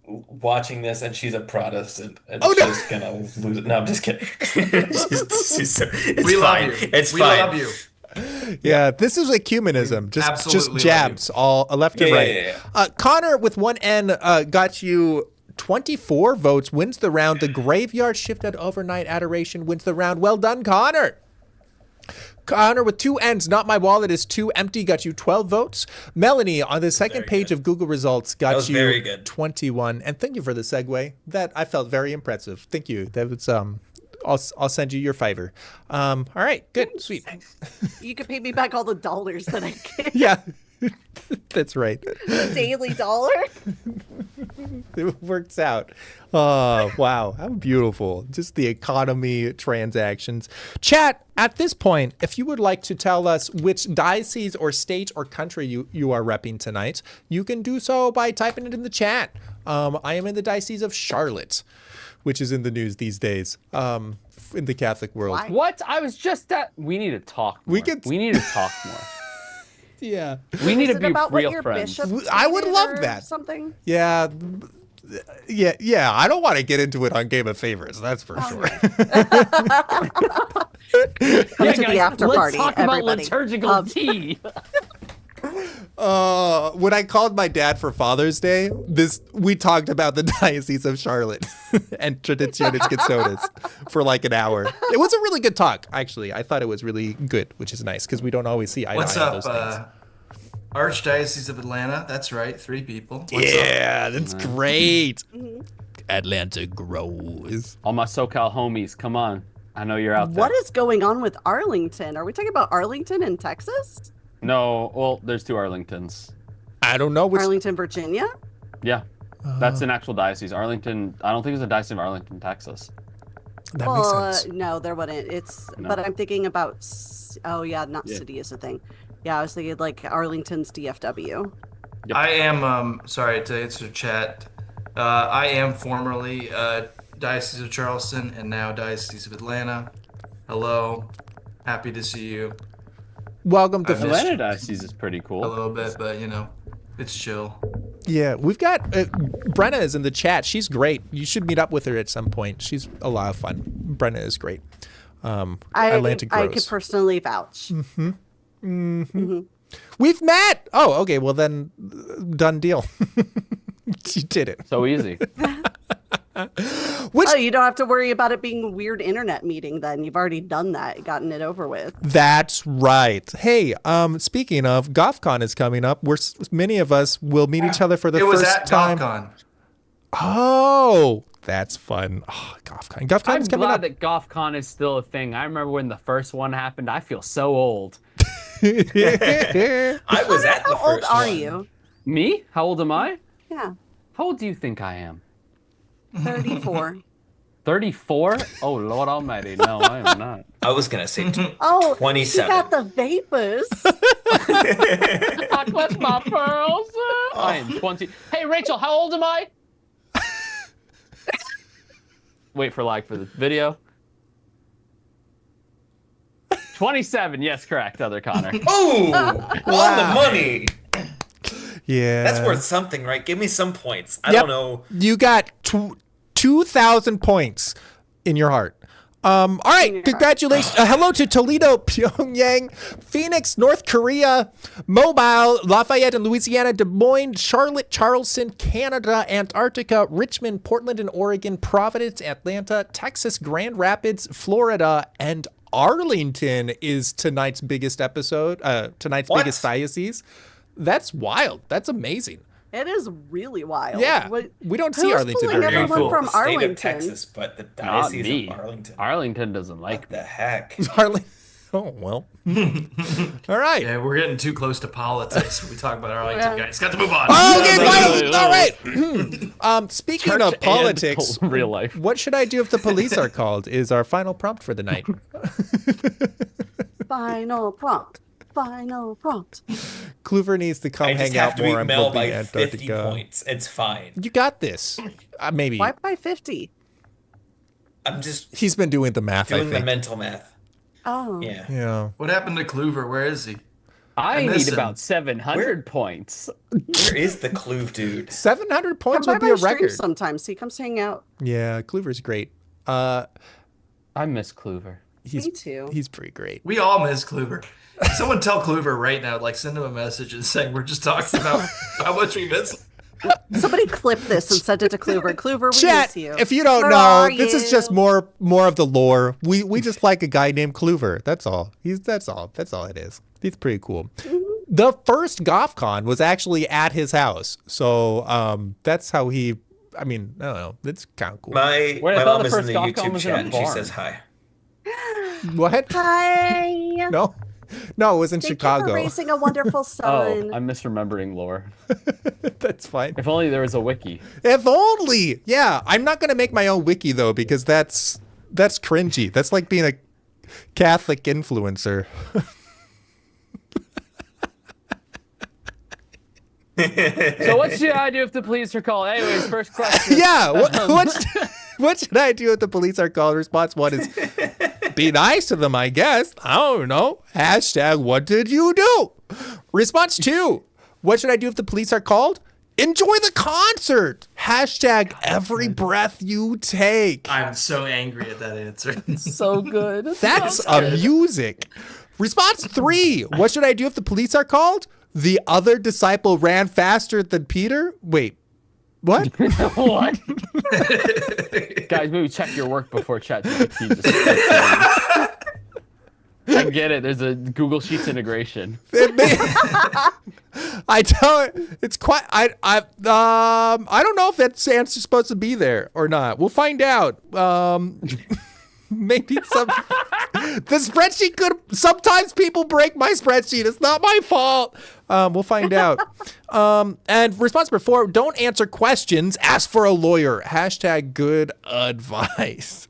watching this, and she's a Protestant, and Oh, no. she's gonna lose it. No, I'm just kidding. It's We love fine. you. It's we fine. love you. Yeah, this is ecumenism. Just Absolutely jabs, all left and Yeah, right. yeah, yeah. Connor with 1 N got you 24 votes, wins the round. The graveyard shift at overnight adoration wins the round. Well done, Connor. Connor with 2 N's, not my wallet is too empty, got you 12 votes. Melanie on the second Very page good. of Google results got was you very good. 21. And thank you for the segue. That I felt very impressive. Thank you. That was I'll send you your favor. All right, good, sweet. You could pay me back all the dollars that I get. Yeah, that's right. Daily dollar. It works out. Oh, wow. How beautiful. Just the economy transactions. Chat, at this point, if you would like to tell us which diocese or state or country you are repping tonight, you can do so by typing it in the chat. I am in the Diocese of Charlotte, which is in the news these days, in the Catholic world. Why? What? I was just at. We need to talk more. We need to talk more. Yeah. We need Is to it be about what real your friends. bishop I would tweeted love or that. Something. Yeah. I don't want to get into it on Game of Favorites, that's for sure. Come to the after let's party, talk about everybody. liturgical tea. When I called my dad for Father's Day, we talked about the Diocese of Charlotte and Tradiciones Quixotes for like an hour. It was a really good talk, actually. I thought it was really good, which is nice because we don't always see eye to What's eye on up, those things. Archdiocese of Atlanta? That's right, 3 people. What's up? Yeah, that's great. Atlanta grows. All my SoCal homies, come on. I know you're out there. What is going on with Arlington? Are we talking about Arlington in Texas? No, well, there's 2 Arlingtons. I don't know which. Arlington, Virginia? Yeah, that's an actual diocese. Arlington, I don't think it's a diocese of Arlington, Texas. That makes sense. No, there wouldn't. No. But I'm thinking about. Oh yeah, not city is a thing. Yeah, I was thinking like Arlington's DFW. Yep. I am, sorry to answer chat. I am formerly Diocese of Charleston and now Diocese of Atlanta. Hello. Happy to see you. Welcome to I've missed Atlanta you diocese is pretty a cool. little bit, but it's chill. Yeah, we've got Brenna is in the chat. She's great. You should meet up with her at some point. She's a lot of fun. Brenna is great. Atlanta grows. I could personally vouch. We've met. Oh, okay. Well, then, done deal. You did it. So easy. Oh, you don't have to worry about it being a weird internet meeting then. You've already done that, gotten it over with. That's right. Hey, speaking of, GothCon is coming up. Many of us will meet each other for the It was first at time. GothCon. Oh, that's fun. Oh, GothCon. GothCon I'm is coming glad up. that GothCon is still a thing. I remember when the first one happened. I feel so old. I was at the How old first are one. you? Me? How old am I? Yeah, How old do you think I am? 34. 34? Oh, Lord Almighty. No, I am not. I was gonna say Oh, 27. you got the vapors. I clutch my pearls. I am 20. Hey, Rachel, how old am I? Wait for the video. 27. Yes, correct. Other Connor. Ooh, on the money. Yeah. That's worth something, right? Give me some points. I Yep. don't know. You got 2,000 points in your heart. All right, congratulations. Hello to Toledo, Pyongyang, Phoenix, North Korea, Mobile, Lafayette and Louisiana, Des Moines, Charlotte, Charleston, Canada, Antarctica, Richmond, Portland and Oregon, Providence, Atlanta, Texas, Grand Rapids, Florida, and Arlington is tonight's biggest episode, biggest diocese. That's wild. That's amazing. It is really wild. Yeah, What- we don't see who's Arlington pulling very Very everyone cool. from The state Arlington? of Texas, but the Not diocese me. of Arlington. Arlington doesn't like What me. the heck? Arlington. Oh, well. All right. Yeah, we're getting too close to politics when we talk about Arlington, Yeah. guys. Got to move on. Okay, no, fine. All right. Speaking Church of politics, and real life. what should I do if the police are called? Is our final prompt for the night. Final prompt. Final prompt. Kluver needs to come I just hang have out to more beat on Mel Flipping by 50 Antarctica. points. It's fine. You got this. Maybe. Why by 50? I'm just He's been doing the math, I doing the think. mental math. Oh. Yeah. Yeah. What happened to Kluver? Where is he? I miss need him. about 700 points. Where is the Clue dude? 700 Come points by would be my a stream record. sometimes. He comes hang out. Yeah, Kluver's great. I miss Kluver. Me too. He's pretty great. We all miss Kluver. Someone tell Kluver right now, like send him a message and saying we're just talking about how much we miss him. Somebody clip this and send it to Kluver. Kluver, we Chat, miss you. if you don't Where know, are this is just you? more of the lore. We just like a guy named Kluver. That's all. That's all it is. He's pretty cool. The first GothCon was actually at his house. So that's how he I don't know. It's kind of cool. My Wait, I thought mom the is in first the GothCon YouTube was in a chat and she barn. says hi. What? Hi. No. No, it was in Thank you Chicago. for raising a wonderful Oh, son. I'm misremembering lore. That's fine. If only there was a wiki. If only. Yeah, I'm not going to make my own wiki though, because that's cringy. That's like being a Catholic influencer. So what should I do if the police are called? Anyways, first question. Yeah. What should I do if the police are called? Response 1 is be nice to them, I guess. I don't know. Hashtag what did you do? Response 2. What should I do if the police are called? Enjoy the concert. Hashtag every breath you take. I'm so angry at that answer. So good. That's a music. Response 3. What should I do if the police are called? The other disciple ran faster than Peter. Wait, what? What? Guys, maybe check your work before ChatGPT just starts. I get it. There's a Google Sheets integration. I don't. It's quite. I don't know if that answer's supposed to be there or not. We'll find out. Maybe some. The spreadsheet could. Sometimes people break my spreadsheet. It's not my fault. We'll find out. And response number 4: don't answer questions. Ask for a lawyer. Hashtag good advice.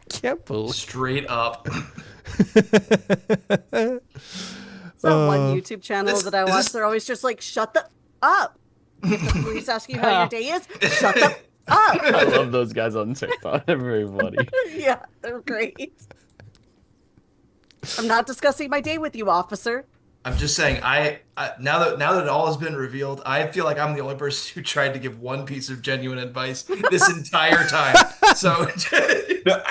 Can't believe. There's Straight up. that one YouTube channel that I watch. They're always just like, shut the up. The police ask you how your day is. Shut the up. I love those guys on TikTok. They're very funny. Yeah, they're great. I'm not discussing my day with you, officer. I'm just saying, I now that all has been revealed, I feel like I'm the only person who tried to give one piece of genuine advice this entire time. So, No,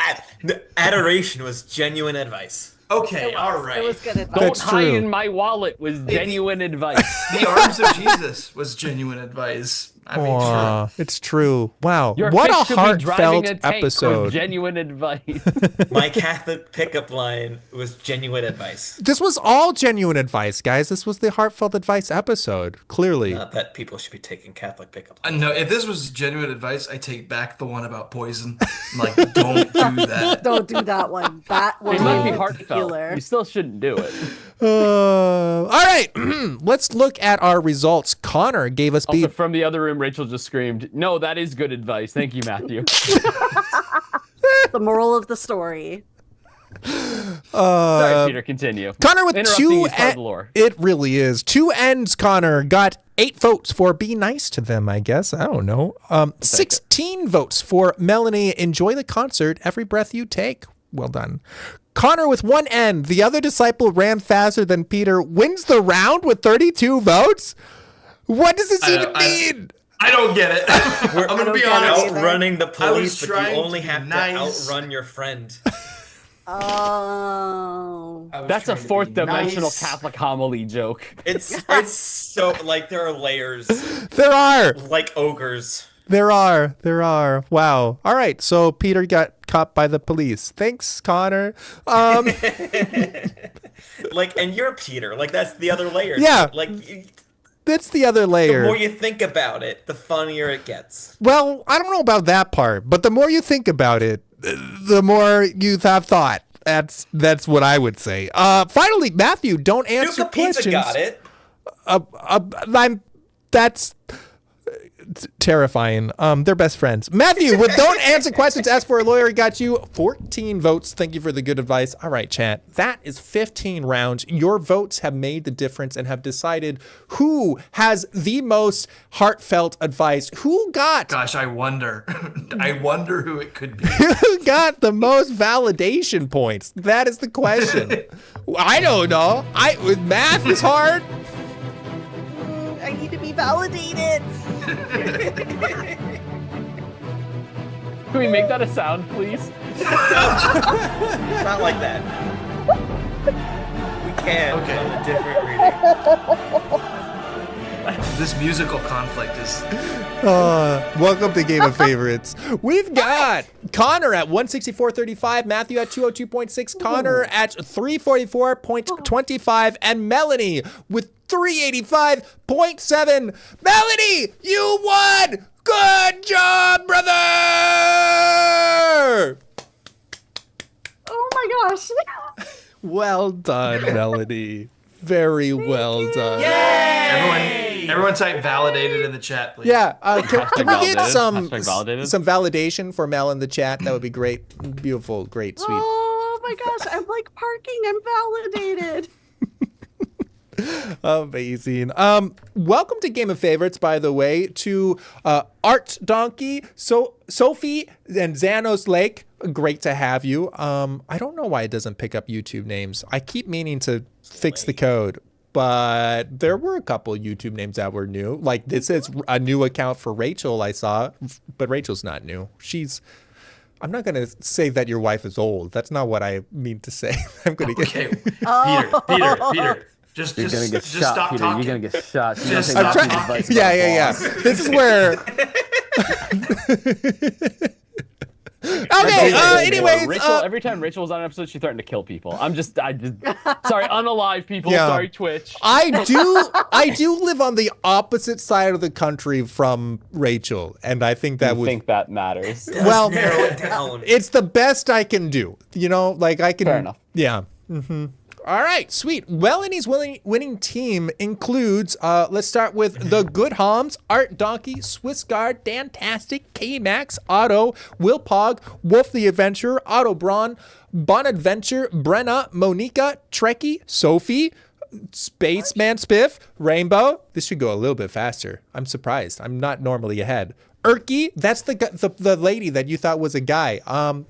adoration was genuine advice. okay, all right. It was good advice. Don't That's hide true. in my wallet was genuine advice. The arms of Jesus was genuine advice. I mean, Aw, sure. it's true. Wow. Your What a fish should be driving heartfelt a tank episode. was genuine advice. My Catholic pickup line was genuine advice. This was all genuine advice, guys. This was the heartfelt advice episode. Clearly. Not that people should be taking Catholic pickup lines. No, if this was genuine advice, I take back the one about poison. I'm like, don't do that. Don't do that one. That one It might be in heartfelt. particular. You still shouldn't do it. All right. Let's look at our results. Connor gave us Also, B. from the other room, Rachel just screamed, "No, that is good advice. Thank you, Matthew." The moral of the story. Sorry, Peter, continue. Connor with Interrupting two. is part of the lore. It really is. 2 ends, Connor got 8 votes for be nice to them, I guess. I don't know. 16 votes for Melanie. Enjoy the concert. Every breath you take. Well done. Connor with 1 end. The other disciple ran faster than Peter. Wins the round with 32 votes. What does this even mean? I don't get it. I'm gonna be get it honest. either. Outrunning the I was police, but trying you only to be have nice. to outrun your friend. Oh. I was That's a trying to be fourth dimensional nice. Catholic homily joke. It's so like there are layers, There are. like ogres. There are. Wow. All right. So Peter got caught by the police. Thanks, Connor. Like, and you're Peter. Like that's the other layer. Yeah. Like That's the other the layer. more you think about it, the funnier it gets. Well, I don't know about that part, but the more you think about it, the more you have thought. That's what I would say. Finally, Matthew, don't answer Duke Pizza questions. got it. That's terrifying. They're best friends. Matthew, with don't answer questions, ask for a lawyer, got you 14 votes. Thank you for the good advice. All right, chat. That is 15 rounds. Your votes have made the difference and have decided who has the most heartfelt advice. Who got Gosh, I wonder. I wonder who it could be. who got the most validation points? That is the question. I don't know. Math is hard. I need to be validated. Can we make that a sound, please? Not like that. We can. Okay. On a different reading. This musical conflict is. Welcome to Game of Favorites. We've got Connor at 164.35, Matthew at 202.6, Connor at 344.25, and Melanie with 385.7. Melanie, you won! Good job, brother! Oh my gosh. Well done, Melanie. Very well done. Everyone type validated in the chat, please. Yeah, can we get validated. some Hashtag validated. some validation for Mel in the chat? That would be great. Beautiful, great, sweet. Oh my gosh, I'm like parking. I'm validated. Amazing. Welcome to Game of Favorites, by the way, to Art Donkey, Sophie, and Xanos Lake. Great to have you. I don't know why it doesn't pick up YouTube names. I keep meaning to fix the code, but there were a couple YouTube names that were new. Like this is a new account for Rachel I saw, but Rachel's not new. I'm not going to say that your wife is old. That's not what I mean to say. I'm going to get... Okay, Peter. Just You're gonna get just shot, stop Peter. talking. You're gonna get shot. She's Just gonna stop take talking. advice Yeah. about boss. This is where... Okay, anyways... Rachel, every time Rachel was on an episode, she threatened to kill people. I just sorry, unalive people. Yeah. Sorry, Twitch. I do live on the opposite side of the country from Rachel, and I think that I think that matters. well, Narrow it down. it's the best I can do. You know, like I can. Fair enough. Yeah. All right, sweet. Melanie's winning team includes, let's start with the Good Homs, Art Donkey, Swiss Guard, Dantastic, K-Max, Otto, Will Pog, Wolf the Adventurer, Otto Braun, Bonadventure, Brenna, Monica, Trekkie, Sophie, Spaceman Spiff, Rainbow. This should go a little bit faster. I'm surprised. I'm not normally ahead. Erky, that's the lady that you thought was a guy.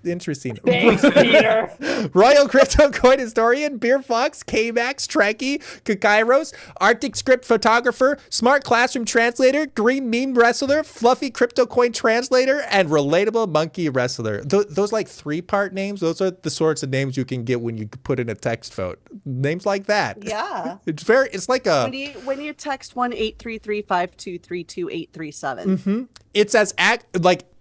Interesting. Thanks, Peter. Royal Crypto Coin Historian, Beer Fox, K-Max, Trekkie, Kakairos, Arctic Script Photographer, Smart Classroom Translator, Green Meme Wrestler, Fluffy Crypto Coin Translator, and Relatable Monkey Wrestler. Those like 3-part names, those are the sorts of names you can get when you put in a text vote. Names like that. Yeah. It's like a... When you text 1-833-523-2837. It's as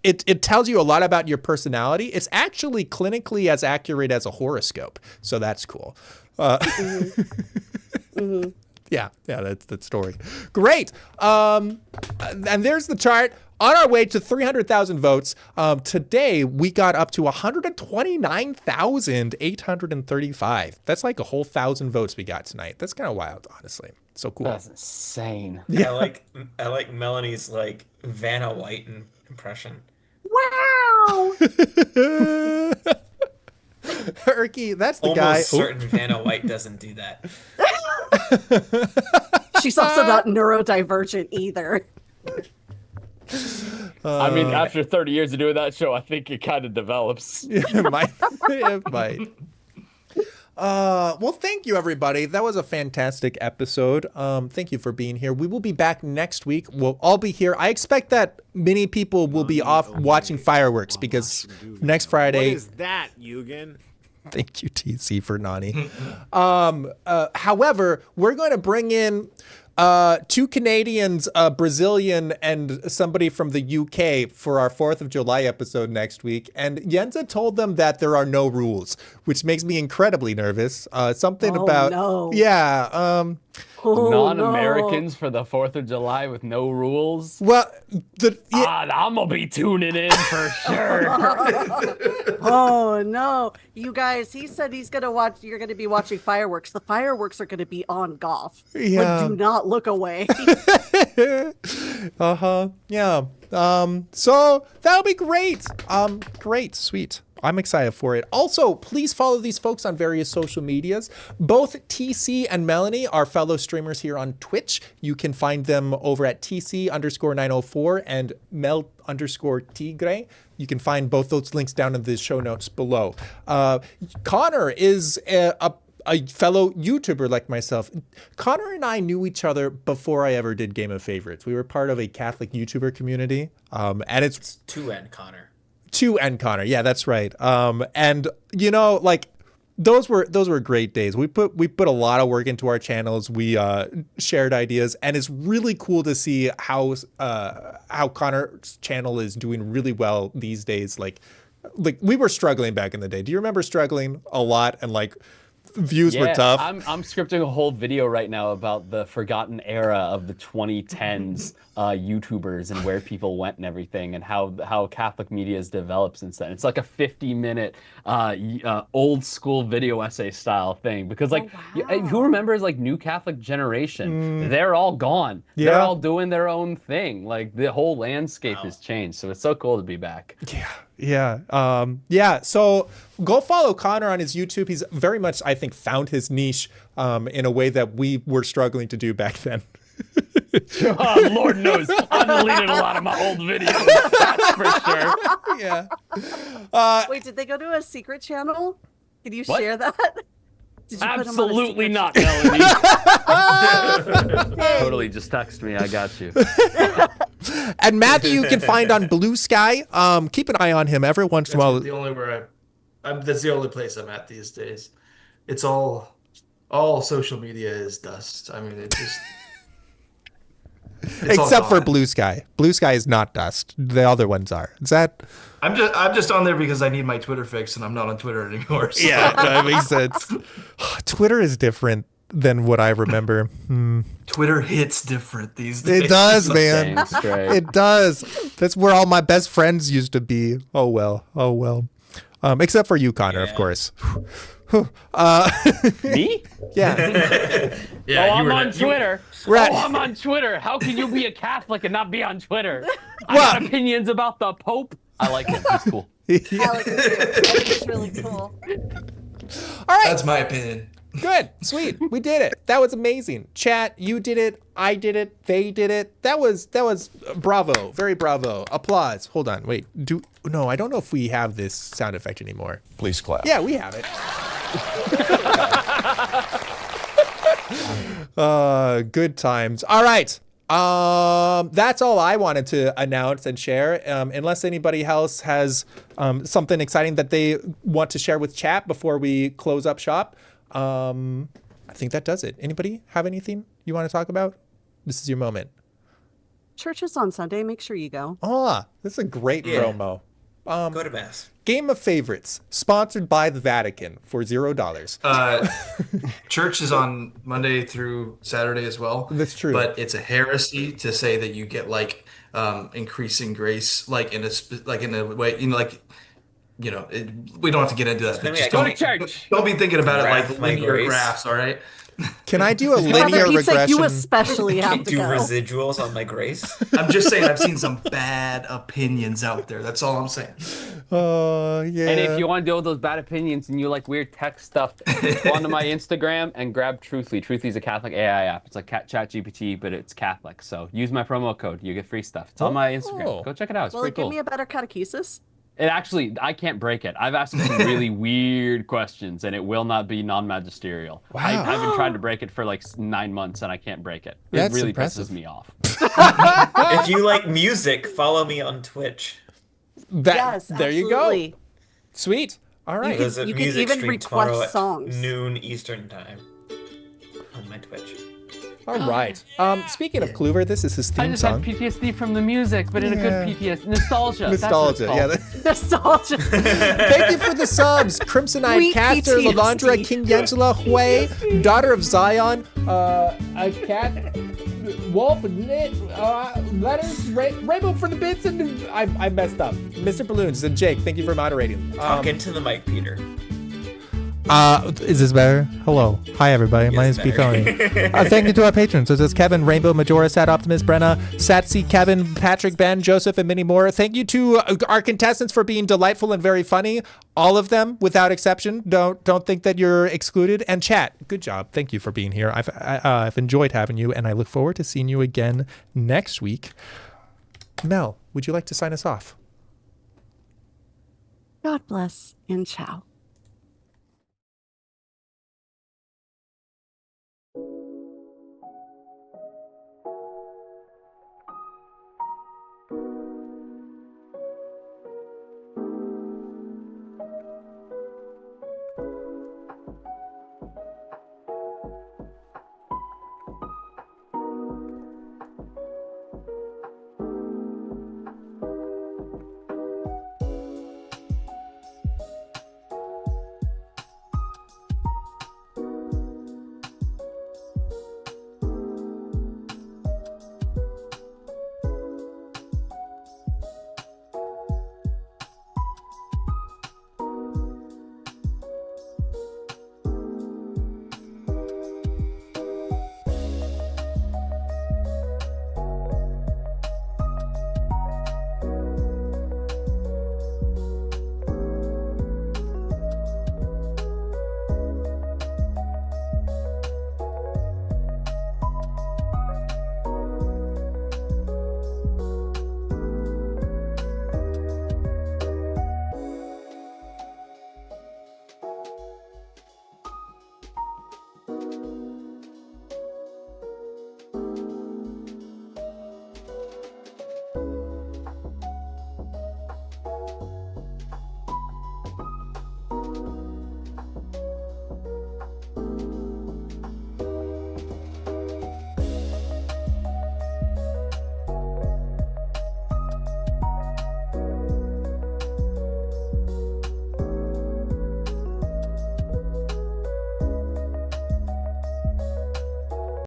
it tells you a lot about your personality. It's actually clinically as accurate as a horoscope, so that's cool. Yeah, that's the story. Great. And there's the chart. On our way to 300,000 votes. Today we got up to 129,835. That's like a whole 1,000 votes we got tonight. That's kind of wild, honestly. So cool. That's insane. Yeah, I like Melanie's like Vanna White impression. Wow. Erky, that's the guy. Almost certain Vanna White doesn't do that. She's also not neurodivergent either. I mean, after 30 years of doing that show, I think it kind of develops. It might. It might. Well, thank you, everybody. That was a fantastic episode. Thank you for being here. We will be back next week. We'll all be here. I expect that many people will be off watching fireworks because next Friday. What is that, Yugen? Thank you, TC, for Nani. However, we're going to bring in 2 Canadians, a Brazilian, and somebody from the UK for our 4th of July episode next week. And Yenza told them that there are no rules, which makes me incredibly nervous. Something about... No. Yeah. Non-Americans for the 4th of July with no rules. Well, I'm gonna be tuning in for sure. Oh no, you guys! He said he's gonna watch. You're gonna be watching fireworks. The fireworks are gonna be on golf. Yeah. Like, do not look away. Yeah. So that'll be great. Great. Sweet. I'm excited for it. Also, please follow these folks on various social medias. Both TC and Melanie are fellow streamers here on Twitch. You can find them over at TC_904 and Mel_Tigre. You can find both those links down in the show notes below. Connor is a fellow YouTuber like myself. Connor and I knew each other before I ever did Game of Favorites. We were part of a Catholic YouTuber community. And it's 2N Connor. 2N Connor. Yeah, that's right. And you know, like those were great days. We put a lot of work into our channels. We shared ideas, and it's really cool to see how Connor's channel is doing really well these days. Like we were struggling back in the day. Do you remember struggling a lot and like views were tough. I'm scripting a whole video right now about the forgotten era of the 2010s YouTubers and where people went and everything, and how Catholic media has developed since then. It's like a 50-minute old school video essay style thing, because like who remembers like New Catholic Generation? They're all gone. Yeah. They're all doing their own thing. Like the whole landscape has changed. So it's so cool to be back. Yeah. So go follow Connor on his YouTube. He's very much, I think, found his niche in a way that we were struggling to do back then. Oh, Lord knows, I deleted a lot of my old videos. That's for sure. Yeah. Wait, did they go to a secret channel? Can you What? share that? Did you Absolutely put not, Melanie. Totally, just text me. I got you. And Matthew you can find on Blue Sky. Keep an eye on him every once in a while. The only where that's the only place I'm at these days. It's all social media is dust. I mean, it just it's all Except for gone. Blue Sky. Blue Sky is not dust. The other ones are. Is that? I'm just on there because I need my Twitter fix, and I'm not on Twitter anymore. So. Yeah, that makes sense. Twitter is different than what I remember. Twitter hits different these days. It does, man. Dang straight. It does. That's where all my best friends used to be. Oh well. Except for you, Connor, of course. Me? Yeah. Yeah, Oh, you I'm were on not- Twitter. Right. Oh, I'm on Twitter. How can you be a Catholic and not be on Twitter? I got opinions about the Pope. I like him. He's cool. Alex, I think it's really cool. All right. That's my opinion. Good. Sweet. We did it. That was amazing. Chat, you did it. I did it. They did it. That was bravo. Very bravo. Applause. Hold on. Wait. No, I don't know if we have this sound effect anymore. Please clap. Yeah, we have it. Good times. All right. That's all I wanted to announce and share. Unless anybody else has something exciting that they want to share with chat before we close up shop. I think that does it. Anybody have anything you want to talk about? This is your moment. Church is on Sunday. Make sure you go. This is a great promo. Go to mass. Game of Favorites, sponsored by the Vatican for $0. Church is on Monday through Saturday as well. That's true. But it's a heresy to say that you get like increasing grace, like in a way, we don't have to get into that. But just Go to church. don't be thinking about it Graph like my linear grace. graphs. All right. Can I do a Brother linear Pete said regression? you especially have to Do go. residuals on my grace. I'm just saying I've seen some bad opinions out there. That's all I'm saying. Oh, yeah. And if you want to deal with those bad opinions and you like weird tech stuff, go onto my Instagram and grab Truthly. Truthly is a Catholic AI app. It's like ChatGPT, but it's Catholic. So use my promo code. You get free stuff. It's on my Instagram. Go check it out. It's Will it pretty give cool. me a better catechesis? It actually, I can't break it. I've asked some really weird questions, and it will not be non-magisterial. Wow. I've been trying to break it for like 9 months, and I can't break it. It That's really impressive. pisses me off. If you like music, follow me on Twitch. Yes, there you go. absolutely. Sweet. All right. There's a you can music even stream request tomorrow at songs. noon Eastern time on my Twitch. All right. Speaking of Kluver, this is his I theme just song. had PTSD from the music, but in a good PTSD. Nostalgia. Nostalgia. Yeah. Nostalgia. Thank you for the subs. Crimson Eyed Sweet Caster, PTSD. Lalandra, King Yangela, Hui, Daughter of Zion, a cat, Wolf, Knit, Letters, Rainbow for the bits, and I messed up. Mr. Balloons and Jake, thank you for moderating. Talk into the mic, Peter. Is this better? Hello. Hi, everybody. My name is Pete Tony. Thank you to our patrons. This is Kevin, Rainbow, Majora, Sad Optimus, Brenna, Satsy, Kevin, Patrick, Ben, Joseph, and many more. Thank you to our contestants for being delightful and very funny. All of them, without exception. Don't think that you're excluded. And chat, good job. Thank you for being here. I've enjoyed having you, and I look forward to seeing you again next week. Mel, would you like to sign us off? God bless and ciao.